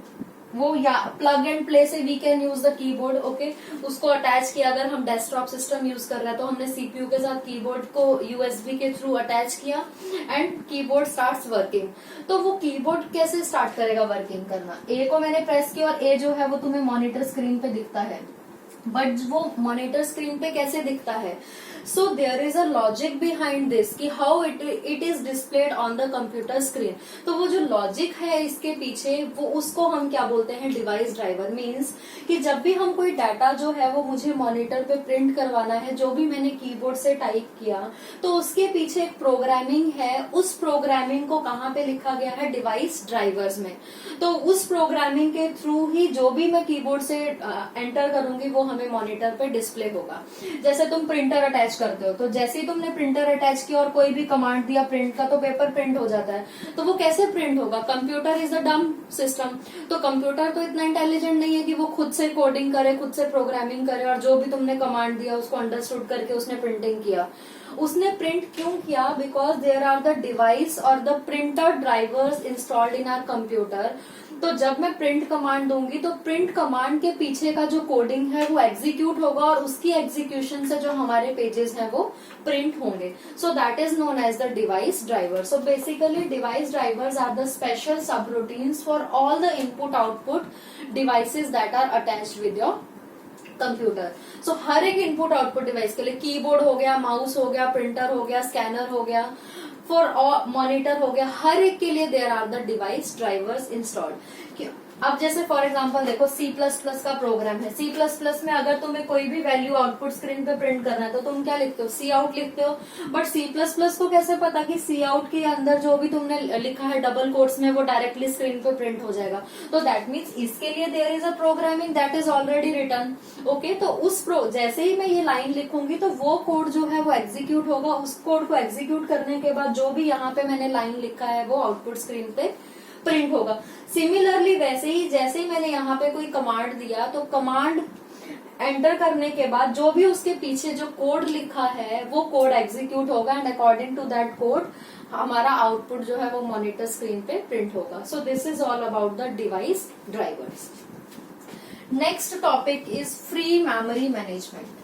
वो या प्लग एंड प्ले से we can use the keyboard. Okay उसको attach किया, अगर हम डेस्कटॉप सिस्टम यूज कर रहे हैं तो हमने सीपीयू के साथ कीबोर्ड को यूएसबी के थ्रू अटैच किया एंड कीबोर्ड स्टार्ट्स वर्किंग। तो वो कीबोर्ड कैसे स्टार्ट करेगा वर्किंग करना? ए को मैंने प्रेस किया और ए जो है वो तुम्हें मॉनिटर स्क्रीन पे दिखता है, बट वो मॉनिटर स्क्रीन पे कैसे दिखता है? So there is a logic behind this कि how it is displayed on the computer screen. तो वो जो लॉजिक है इसके पीछे वो उसको हम क्या बोलते हैं? Device driver. मीन्स कि जब भी हम कोई डाटा जो है वो मुझे मॉनिटर पे प्रिंट करवाना है, जो भी मैंने कीबोर्ड से टाइप किया, तो उसके पीछे एक प्रोग्रामिंग है। उस प्रोग्रामिंग को कहाँ पे लिखा गया है? डिवाइस ड्राइवर्स में। तो उस प्रोग्रामिंग के थ्रू ही जो भी मैं कीबोर्ड से एंटर करूंगी वो हमें मॉनिटर पे डिस्प्ले होगा। जैसे तुम प्रिंटर अटैच करते हो, तो जैसे ही तुमने प्रिंटर अटैच किया और कोई भी कमांड दिया प्रिंट का, तो पेपर प्रिंट हो जाता है। तो वो कैसे प्रिंट होगा? कंप्यूटर इज अ डम सिस्टम। तो कंप्यूटर तो इतना इंटेलिजेंट नहीं है कि वो खुद से कोडिंग करे, खुद से प्रोग्रामिंग करे और जो भी तुमने कमांड दिया उसको अंडरस्टूड करके उसने प्रिंटिंग किया। उसने प्रिंट क्यों किया? Because there are the device और the printer drivers installed in our computer. तो जब मैं प्रिंट कमांड दूंगी तो प्रिंट कमांड के पीछे का जो कोडिंग है वो एग्जीक्यूट होगा और उसकी एग्जीक्यूशन से जो हमारे पेजेस हैं वो प्रिंट होंगे। So that is known as the device driver. So basically device drivers are the special subroutines for all the input output devices that are attached with your computer. So हर एक input output device के लिए keyboard हो गया, mouse हो गया, printer हो गया, स्कैनर हो गया, फॉर मॉनिटर हो गया, हर एक के लिए there are the device drivers installed. अब जैसे फॉर एग्जांपल देखो C++ का प्रोग्राम है। C++ में अगर तुम्हें कोई भी वैल्यू आउटपुट स्क्रीन पे प्रिंट करना है तो तुम क्या लिखते हो? C आउट लिखते हो। बट C++ को कैसे पता कि C आउट के अंदर जो भी तुमने लिखा है डबल कोट्स में वो डायरेक्टली स्क्रीन पे प्रिंट हो जाएगा? तो दैट मीन्स इसके लिए there is a programming that is already written. Okay तो उस जैसे ही मैं ये लाइन लिखूंगी तो वो कोड जो है वो एग्जीक्यूट होगा। उस कोड को एग्जीक्यूट करने के बाद जो भी यहाँ पे मैंने लाइन लिखा है वो आउटपुट स्क्रीन पे प्रिंट होगा। सिमिलरली वैसे ही जैसे ही मैंने यहाँ पे कोई कमांड दिया तो कमांड एंटर करने के बाद जो भी उसके पीछे जो कोड लिखा है वो कोड एग्जीक्यूट होगा and according to that code हमारा आउटपुट जो है वो मॉनिटर स्क्रीन पे प्रिंट होगा। So this is all about the device drivers. Next topic is free memory management.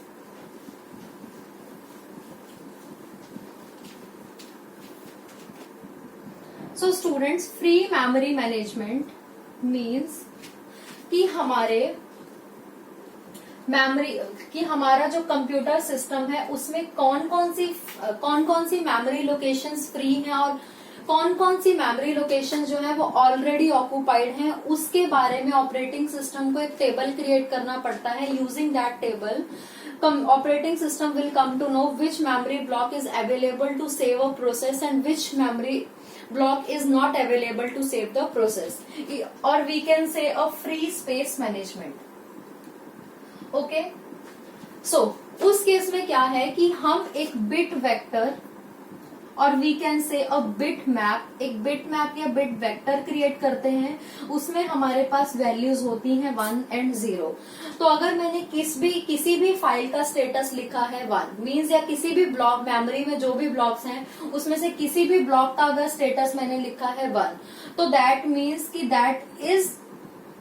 So students, free memory management means कि हमारा जो कंप्यूटर सिस्टम है उसमें कौन कौन सी मेमोरी लोकेशंस फ्री हैं और कौन कौन सी मेमोरी लोकेशन जो है वो ऑलरेडी ऑक्यूपाइड हैं, उसके बारे में ऑपरेटिंग सिस्टम को एक टेबल क्रिएट करना पड़ता है. Using that table operating system will come to know which memory block is available to save a process and which memory block is not available to save the process, or we can say a free space management. Okay, so उस case में क्या है कि हम एक bit vector और we can say a bit map, एक bit map या बिट वेक्टर क्रिएट करते हैं. उसमें हमारे पास वैल्यूज होती हैं 1 एंड 0. तो अगर मैंने किसी भी फाइल का स्टेटस लिखा है 1 मीन्स, या किसी भी ब्लॉक मेमोरी में जो भी ब्लॉक्स हैं उसमें से किसी भी ब्लॉक का अगर स्टेटस मैंने लिखा है 1, तो दैट मीन्स कि दैट इज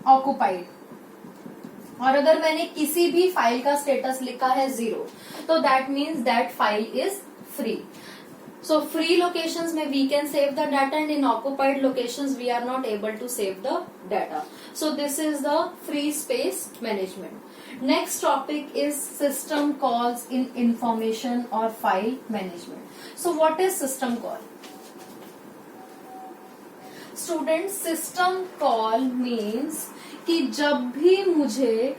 ऑक्यूपाइड. और अगर मैंने किसी भी फाइल का स्टेटस लिखा है 0, तो that means that file is free. So free locations में we can save the data, and in occupied locations we are not able to save the data. So this is the free space management. Next topic is system calls in information or file management. So what is system call? Students, system call means कि जब भी मुझे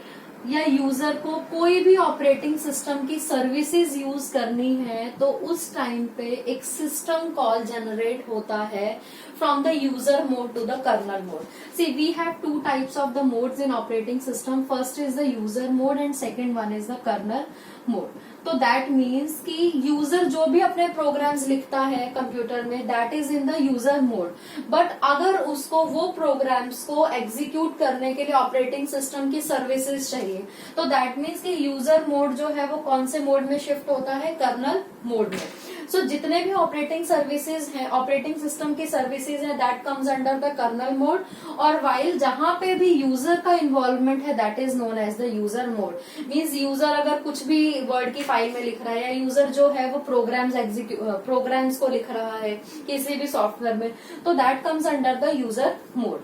या user को कोई भी operating system की services use करनी है, तो उस टाइम पे एक सिस्टम कॉल जनरेट होता है from the user mode to the kernel mode. See we have 2 types of the modes in operating system. First is the user mode and second one is the kernel mode. तो that means कि user जो भी अपने programs लिखता है computer में, that is in the user mode. But अगर उसको वो प्रोग्राम्स को एग्जीक्यूट करने के लिए ऑपरेटिंग सिस्टम की सर्विसेज चाहिए, तो दैट मीन्स कि यूजर मोड जो है वो कौन से मोड में शिफ्ट होता है? कर्नल मोड में. सो जितने भी ऑपरेटिंग सर्विसेज हैं, ऑपरेटिंग सिस्टम की सर्विसेज हैं, that comes under the kernel mode. और वाइल जहां पे भी यूजर का इन्वॉल्वमेंट है, that is known as the user mode. Means user अगर कुछ भी वर्ड की फाइल में लिख रहा है, या यूजर जो है वो प्रोग्राम्स को लिख रहा है किसी भी सॉफ्टवेयर में, तो that comes under the user mode.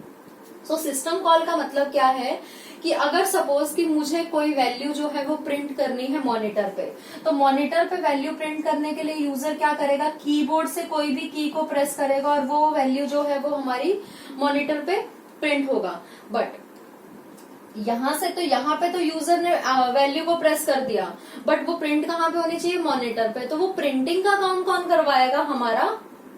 So system call का मतलब क्या है कि अगर सपोज कि मुझे कोई वैल्यू जो है वो प्रिंट करनी है मॉनिटर पे, तो मॉनिटर पे वैल्यू प्रिंट करने के लिए यूजर क्या करेगा? कीबोर्ड से कोई भी की को प्रेस करेगा और वो वैल्यू जो है वो हमारी मॉनिटर पे प्रिंट होगा. बट यहां से तो यहाँ पे तो यूजर ने वैल्यू को प्रेस कर दिया, बट वो प्रिंट कहाँ पे होनी चाहिए? मॉनिटर पे. तो वो प्रिंटिंग का काम कौन करवाएगा? हमारा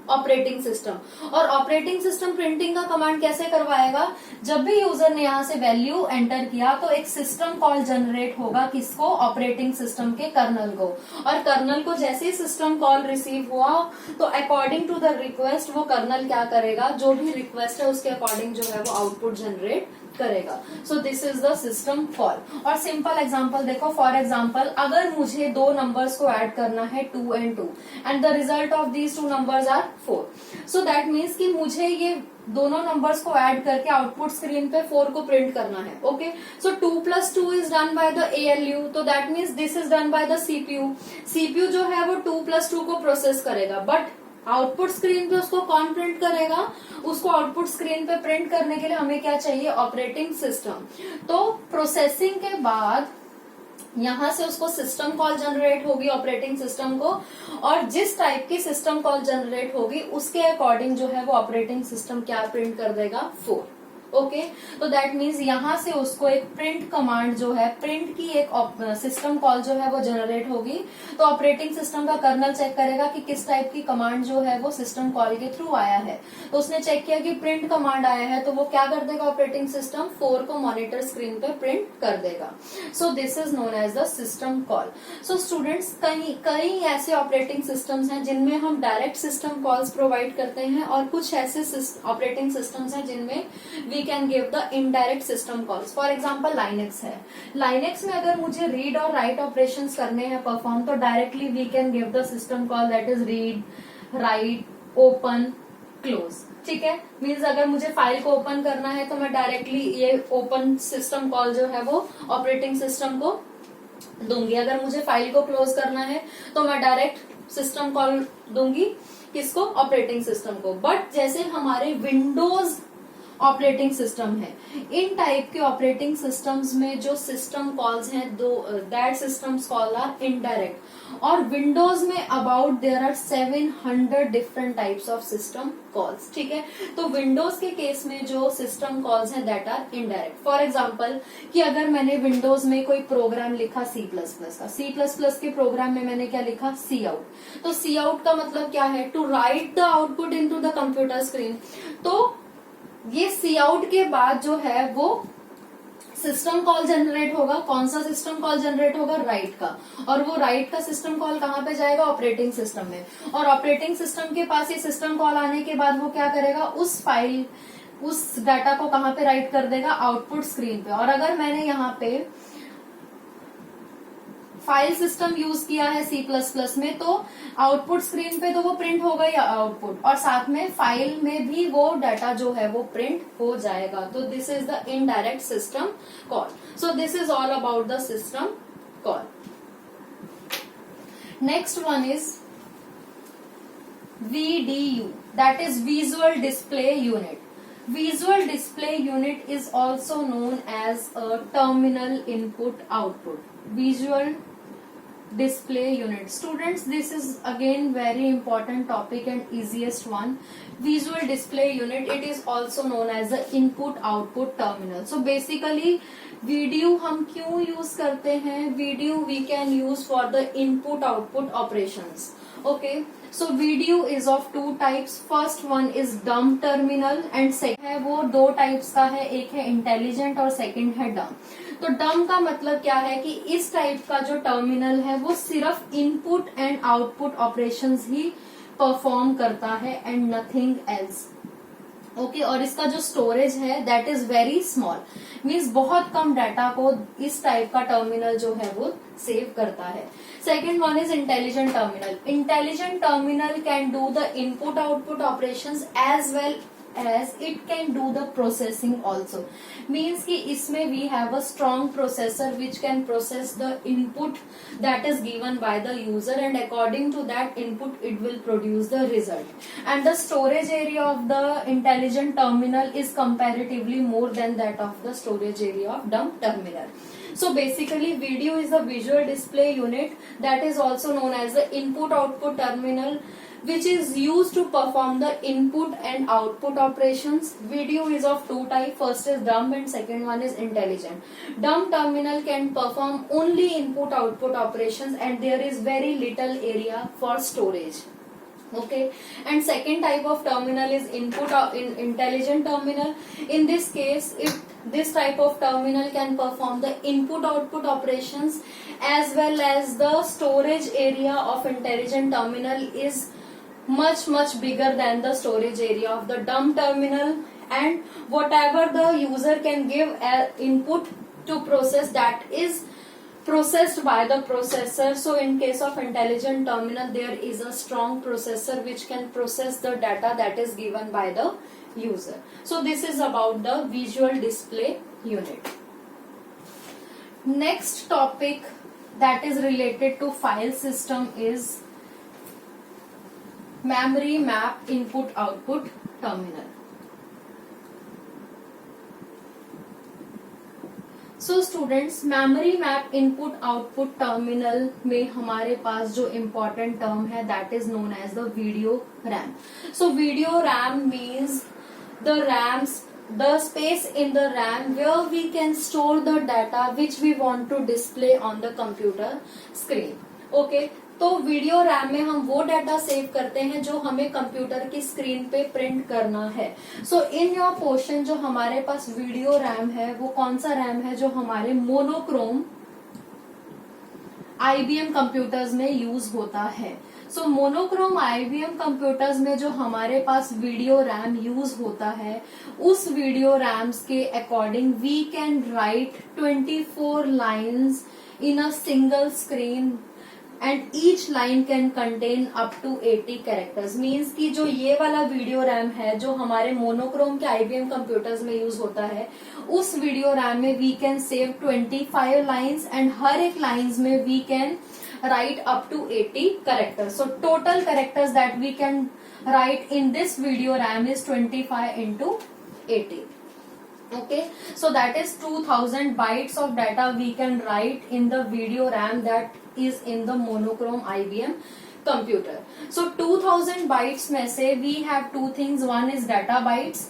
ऑपरेटिंग सिस्टम. और ऑपरेटिंग सिस्टम प्रिंटिंग का कमांड कैसे करवाएगा? जब भी यूजर ने यहाँ से वैल्यू एंटर किया, तो एक सिस्टम कॉल जनरेट होगा. किसको? ऑपरेटिंग सिस्टम के कर्नल को. और कर्नल को जैसे ही सिस्टम कॉल रिसीव हुआ, तो अकॉर्डिंग टू द रिक्वेस्ट वो कर्नल क्या करेगा? जो भी रिक्वेस्ट है उसके अकॉर्डिंग जो है वो आउटपुट जनरेट करेगा. सो this is the system call. और सिंपल एग्जांपल देखो. फॉर एग्जांपल, अगर मुझे 2 नंबर्स को ऐड करना है 2 and 2, and the result of these 2 numbers are 4. So that means कि मुझे ये दोनों नंबर्स को ऐड करके आउटपुट स्क्रीन पे 4 को प्रिंट करना है. Okay, so 2 + 2 is done by the ALU. तो that means this is done by the CPU. CPU जो है वो 2 + 2 को प्रोसेस करेगा, बट आउटपुट स्क्रीन पे उसको कौन प्रिंट करेगा? उसको आउटपुट स्क्रीन पे प्रिंट करने के लिए हमें क्या चाहिए? Operating system. तो प्रोसेसिंग के बाद यहां से उसको सिस्टम कॉल जनरेट होगी ऑपरेटिंग सिस्टम को, और जिस टाइप की सिस्टम कॉल जनरेट होगी उसके अकॉर्डिंग जो है वो ऑपरेटिंग सिस्टम क्या प्रिंट कर देगा? 4. ओके, तो दैट मीन्स यहां से उसको एक प्रिंट कमांड जो है, प्रिंट की एक सिस्टम कॉल जो है वो जनरेट होगी. तो ऑपरेटिंग सिस्टम का कर्नल चेक करेगा कि किस टाइप की कमांड जो है वो सिस्टम कॉल के थ्रू आया है. तो उसने चेक किया कि प्रिंट कमांड आया है, तो वो क्या कर देगा? ऑपरेटिंग सिस्टम 4 को मॉनिटर स्क्रीन पे प्रिंट कर देगा. So this is known as the system call. So students, कई ऐसे ऑपरेटिंग सिस्टम्स हैं जिनमें हम डायरेक्ट सिस्टम कॉल्स प्रोवाइड करते हैं, और कुछ ऐसे ऑपरेटिंग सिस्टम्स हैं जिनमें we can give the indirect system calls. For example Linux है. लाइनेक्स में अगर मुझे रीड और राइट ऑपरेशंस करने हैं परफॉर्म, तो directly we can give the system call that is read, write, open, close. ठीक है, मीन्स अगर मुझे फाइल को ओपन करना है तो मैं डायरेक्टली ये ओपन सिस्टम कॉल जो है वो ऑपरेटिंग सिस्टम को दूंगी. अगर मुझे फाइल को क्लोज करना है तो मैं डायरेक्ट सिस्टम कॉल दूंगी. किसको? ऑपरेटिंग सिस्टम को. बट जैसे हमारे विंडोज ऑपरेटिंग सिस्टम है। इन टाइप के ऑपरेटिंग सिस्टम्स में जो सिस्टम कॉल्स हैं दो that systems call are indirect. और विंडोज में about there are 700 different types of system calls, ठीक है। तो विंडोज के केस में जो सिस्टम कॉल्स हैं that are indirect. For example कि अगर मैंने विंडोज में कोई प्रोग्राम लिखा C++ का, C++ के प्रोग्राम में मैंने क्या लिखा, सी आउट। तो सी आउट का मतलब क्या है, to write the output into the computer screen. तो ये सी आउट के बाद जो है वो सिस्टम कॉल जनरेट होगा। कौन सा सिस्टम कॉल जनरेट होगा, राइट का। और वो राइट का सिस्टम कॉल कहाँ पे जाएगा, ऑपरेटिंग सिस्टम में। और ऑपरेटिंग सिस्टम के पास ये सिस्टम कॉल आने के बाद वो क्या करेगा, उस फाइल उस डाटा को कहाँ पे राइट कर देगा, आउटपुट स्क्रीन पे। और अगर मैंने यहाँ पे फाइल सिस्टम यूज किया है C++ में, तो आउटपुट स्क्रीन पे तो वो प्रिंट होगा या आउटपुट, और साथ में फाइल में भी वो डाटा जो है वो प्रिंट हो जाएगा। तो this is the indirect system call. So this is all about the system call. Next one is VDU, that is Visual Display Unit. Visual Display Unit is also known as a terminal input output. Visual Display Unit. Students, this is again very important topic and easiest one. Visual Display Unit, it is also known as the input output terminal. So basically VDU हम क्यों use करते हैं, VDU we can use for the input output operations. Okay, so VDU is of two types. First one is dumb terminal and second है वो दो types का है, एक है इंटेलिजेंट और सेकंड है डम। तो डम का मतलब क्या है कि इस टाइप का जो टर्मिनल है वो सिर्फ input and output operations he perform करता है एंड नथिंग एल्स। ओके, और इसका जो स्टोरेज है that is very small, means बहुत कम डाटा को इस टाइप का टर्मिनल जो है वो सेव करता है। Second one is intelligent terminal. Intelligent terminal can do the input output operations as well as it can do the processing also. Means कि इसमें we have a strong processor which can process the input that is given by the user, and according to that input it will produce the result. And the storage area of the intelligent terminal is comparatively more than that of the storage area of dumb terminal. So basically VDU is the visual display unit that is also known as the input output terminal, which is used to perform the input and output operations. VDU is of two types. First is dumb and second one is intelligent. Dumb terminal can perform only input output operations and there is very little area for storage. Okay, and second type of terminal is intelligent terminal. In this case, this type of terminal can perform the input output operations as well as the storage area of intelligent terminal is much bigger than the storage area of the dumb terminal, and whatever the user can give as input to process that is processed by the processor. So in case of intelligent terminal there is a strong processor which can process the data that is given by the user. So this is about the visual display unit. Next topic that is related to file system is memory map input output terminal. So students, memory map input output terminal में हमारे पास जो important term है that is known as the video RAM. So video RAM means the space in the RAM where we can store the data which we want to display on the computer screen. Okay, तो video RAM में हम वो data save करते हैं जो हमें computer की screen पे प्रिंट करना है। सो इन योर पोर्शन जो हमारे पास वीडियो रैम है वो कौन सा रैम है, जो हमारे मोनोक्रोम IBM कंप्यूटर्स में यूज होता है। सो मोनोक्रोम IBM कंप्यूटर्स में जो हमारे पास वीडियो रैम यूज होता है उस वीडियो रैम्स के according we can write 24 lines in a single screen and each line can contain up to 80 characters. Means कि जो ये वाला वीडियो रैम है जो हमारे मोनोक्रोम के IBM कंप्यूटर्स में यूज होता है उस वीडियो रैम में we can save 25 lines and हर एक लाइन्स में we can write up to 80 characters. So total characters that we can write in this video RAM is 25 into 80. Okay, so that is 2000 bytes of data we can write in the video RAM that is in the monochrome IBM computer. So 2000 bytes में से we have two things, one is data bytes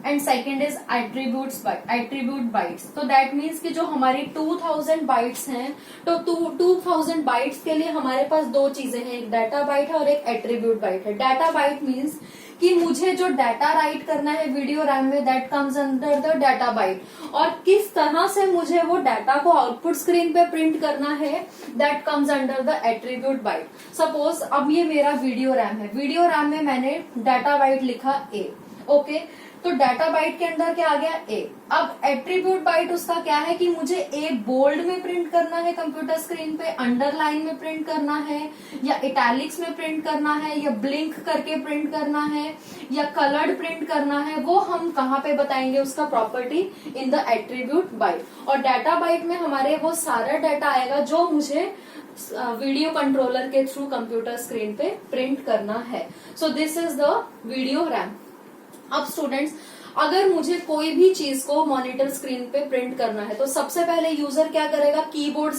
and second is attribute bytes. तो that means कि जो हमारी 2000 bytes हैं, तो 2000 bytes के लिए हमारे पास दो चीजें हैं, एक डाटा बाइट है और एक एट्रीब्यूट बाइट है. डाटा बाइट मीन्स कि मुझे जो डाटा राइट करना है वीडियो रैम में, that comes under the data byte, और किस तरह से मुझे वो डाटा को आउटपुट स्क्रीन पे प्रिंट करना है, that comes under the attribute byte. Suppose अब ये मेरा वीडियो रैम है, वीडियो रैम में मैंने डाटा बाइट लिखा ए. ओके, तो डाटा बाइट के अंदर क्या आ गया, ए. अब एट्रीब्यूट बाइट उसका क्या है कि मुझे ए बोल्ड में प्रिंट करना है कंप्यूटर स्क्रीन पे, अंडरलाइन में प्रिंट करना है, या इटैलिक्स में प्रिंट करना है, या ब्लिंक करके प्रिंट करना है, या कलर्ड प्रिंट करना है, वो हम कहाँ पे बताएंगे उसका property, in the attribute byte. और डाटा बाइट में हमारे वो सारा डाटा आएगा जो मुझे वीडियो कंट्रोलर के थ्रू कंप्यूटर स्क्रीन पे प्रिंट करना है. So this is the video RAM. अब स्टूडेंट्स, अगर मुझे कोई भी चीज को मॉनिटर स्क्रीन पे प्रिंट करना है तो सबसे पहले यूजर क्या करेगा, कीबोर्ड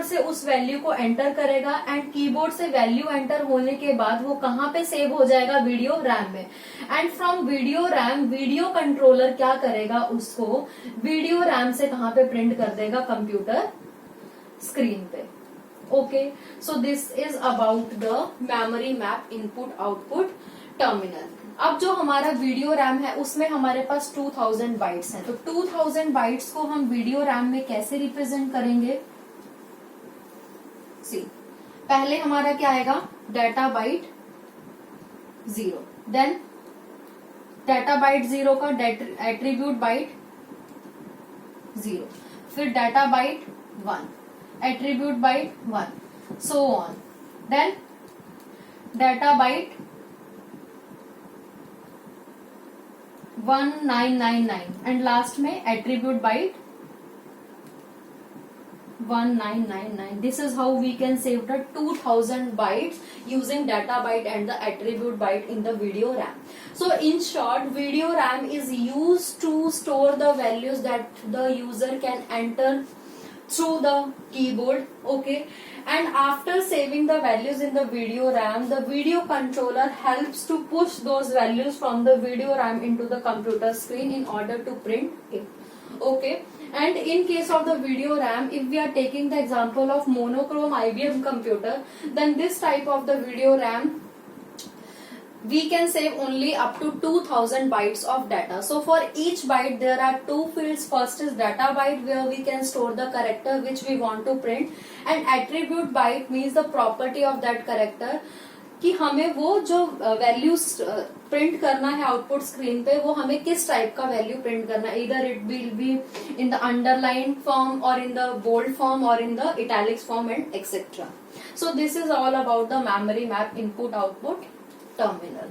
से उस वैल्यू को एंटर करेगा, एंड कीबोर्ड से वैल्यू एंटर होने के बाद वो कहाँ पे सेव हो जाएगा, वीडियो रैम में. And from video RAM video controller क्या करेगा, उसको वीडियो रैम से कहाँ पे प्रिंट कर देगा, कंप्यूटर स्क्रीन पे. Okay, so this is about the memory map input output terminal. अब जो हमारा वीडियो रैम है उसमें हमारे पास 2000 बाइट्स हैं, तो 2000 बाइट्स को हम वीडियो रैम में कैसे रिप्रेजेंट करेंगे. सी, पहले हमारा क्या आएगा, data byte 0, then data byte 0 का एट्रीब्यूट बाइट 0, फिर data byte 1, attribute byte 1, so on. Then data byte 1999 and last में attribute byte 1999. This is how we can save the 2000 bytes using data byte and the attribute byte in the video RAM. So in short, video RAM is used to store the values that the user can enter through the keyboard. Okay, and after saving the values in the video RAM, the video controller helps to push those values from the video RAM into the computer screen in order to print it. Okay, and in case of the video RAM, if we are taking the example of monochrome IBM computer, then this type of the video RAM we can save only up to 2000 bytes of data. So for each byte there are two fields. First is data byte where we can store the character which we want to print, and attribute byte means the property of that character, कि हमें वो जो values print करना है output screen पे, वो हमें किस टाइप का वैल्यू प्रिंट करना है, इधर it will be in the underline form और इन द बोल्ड फॉर्म और in the italics form and etcetera. So this is all about the memory map input output terminal.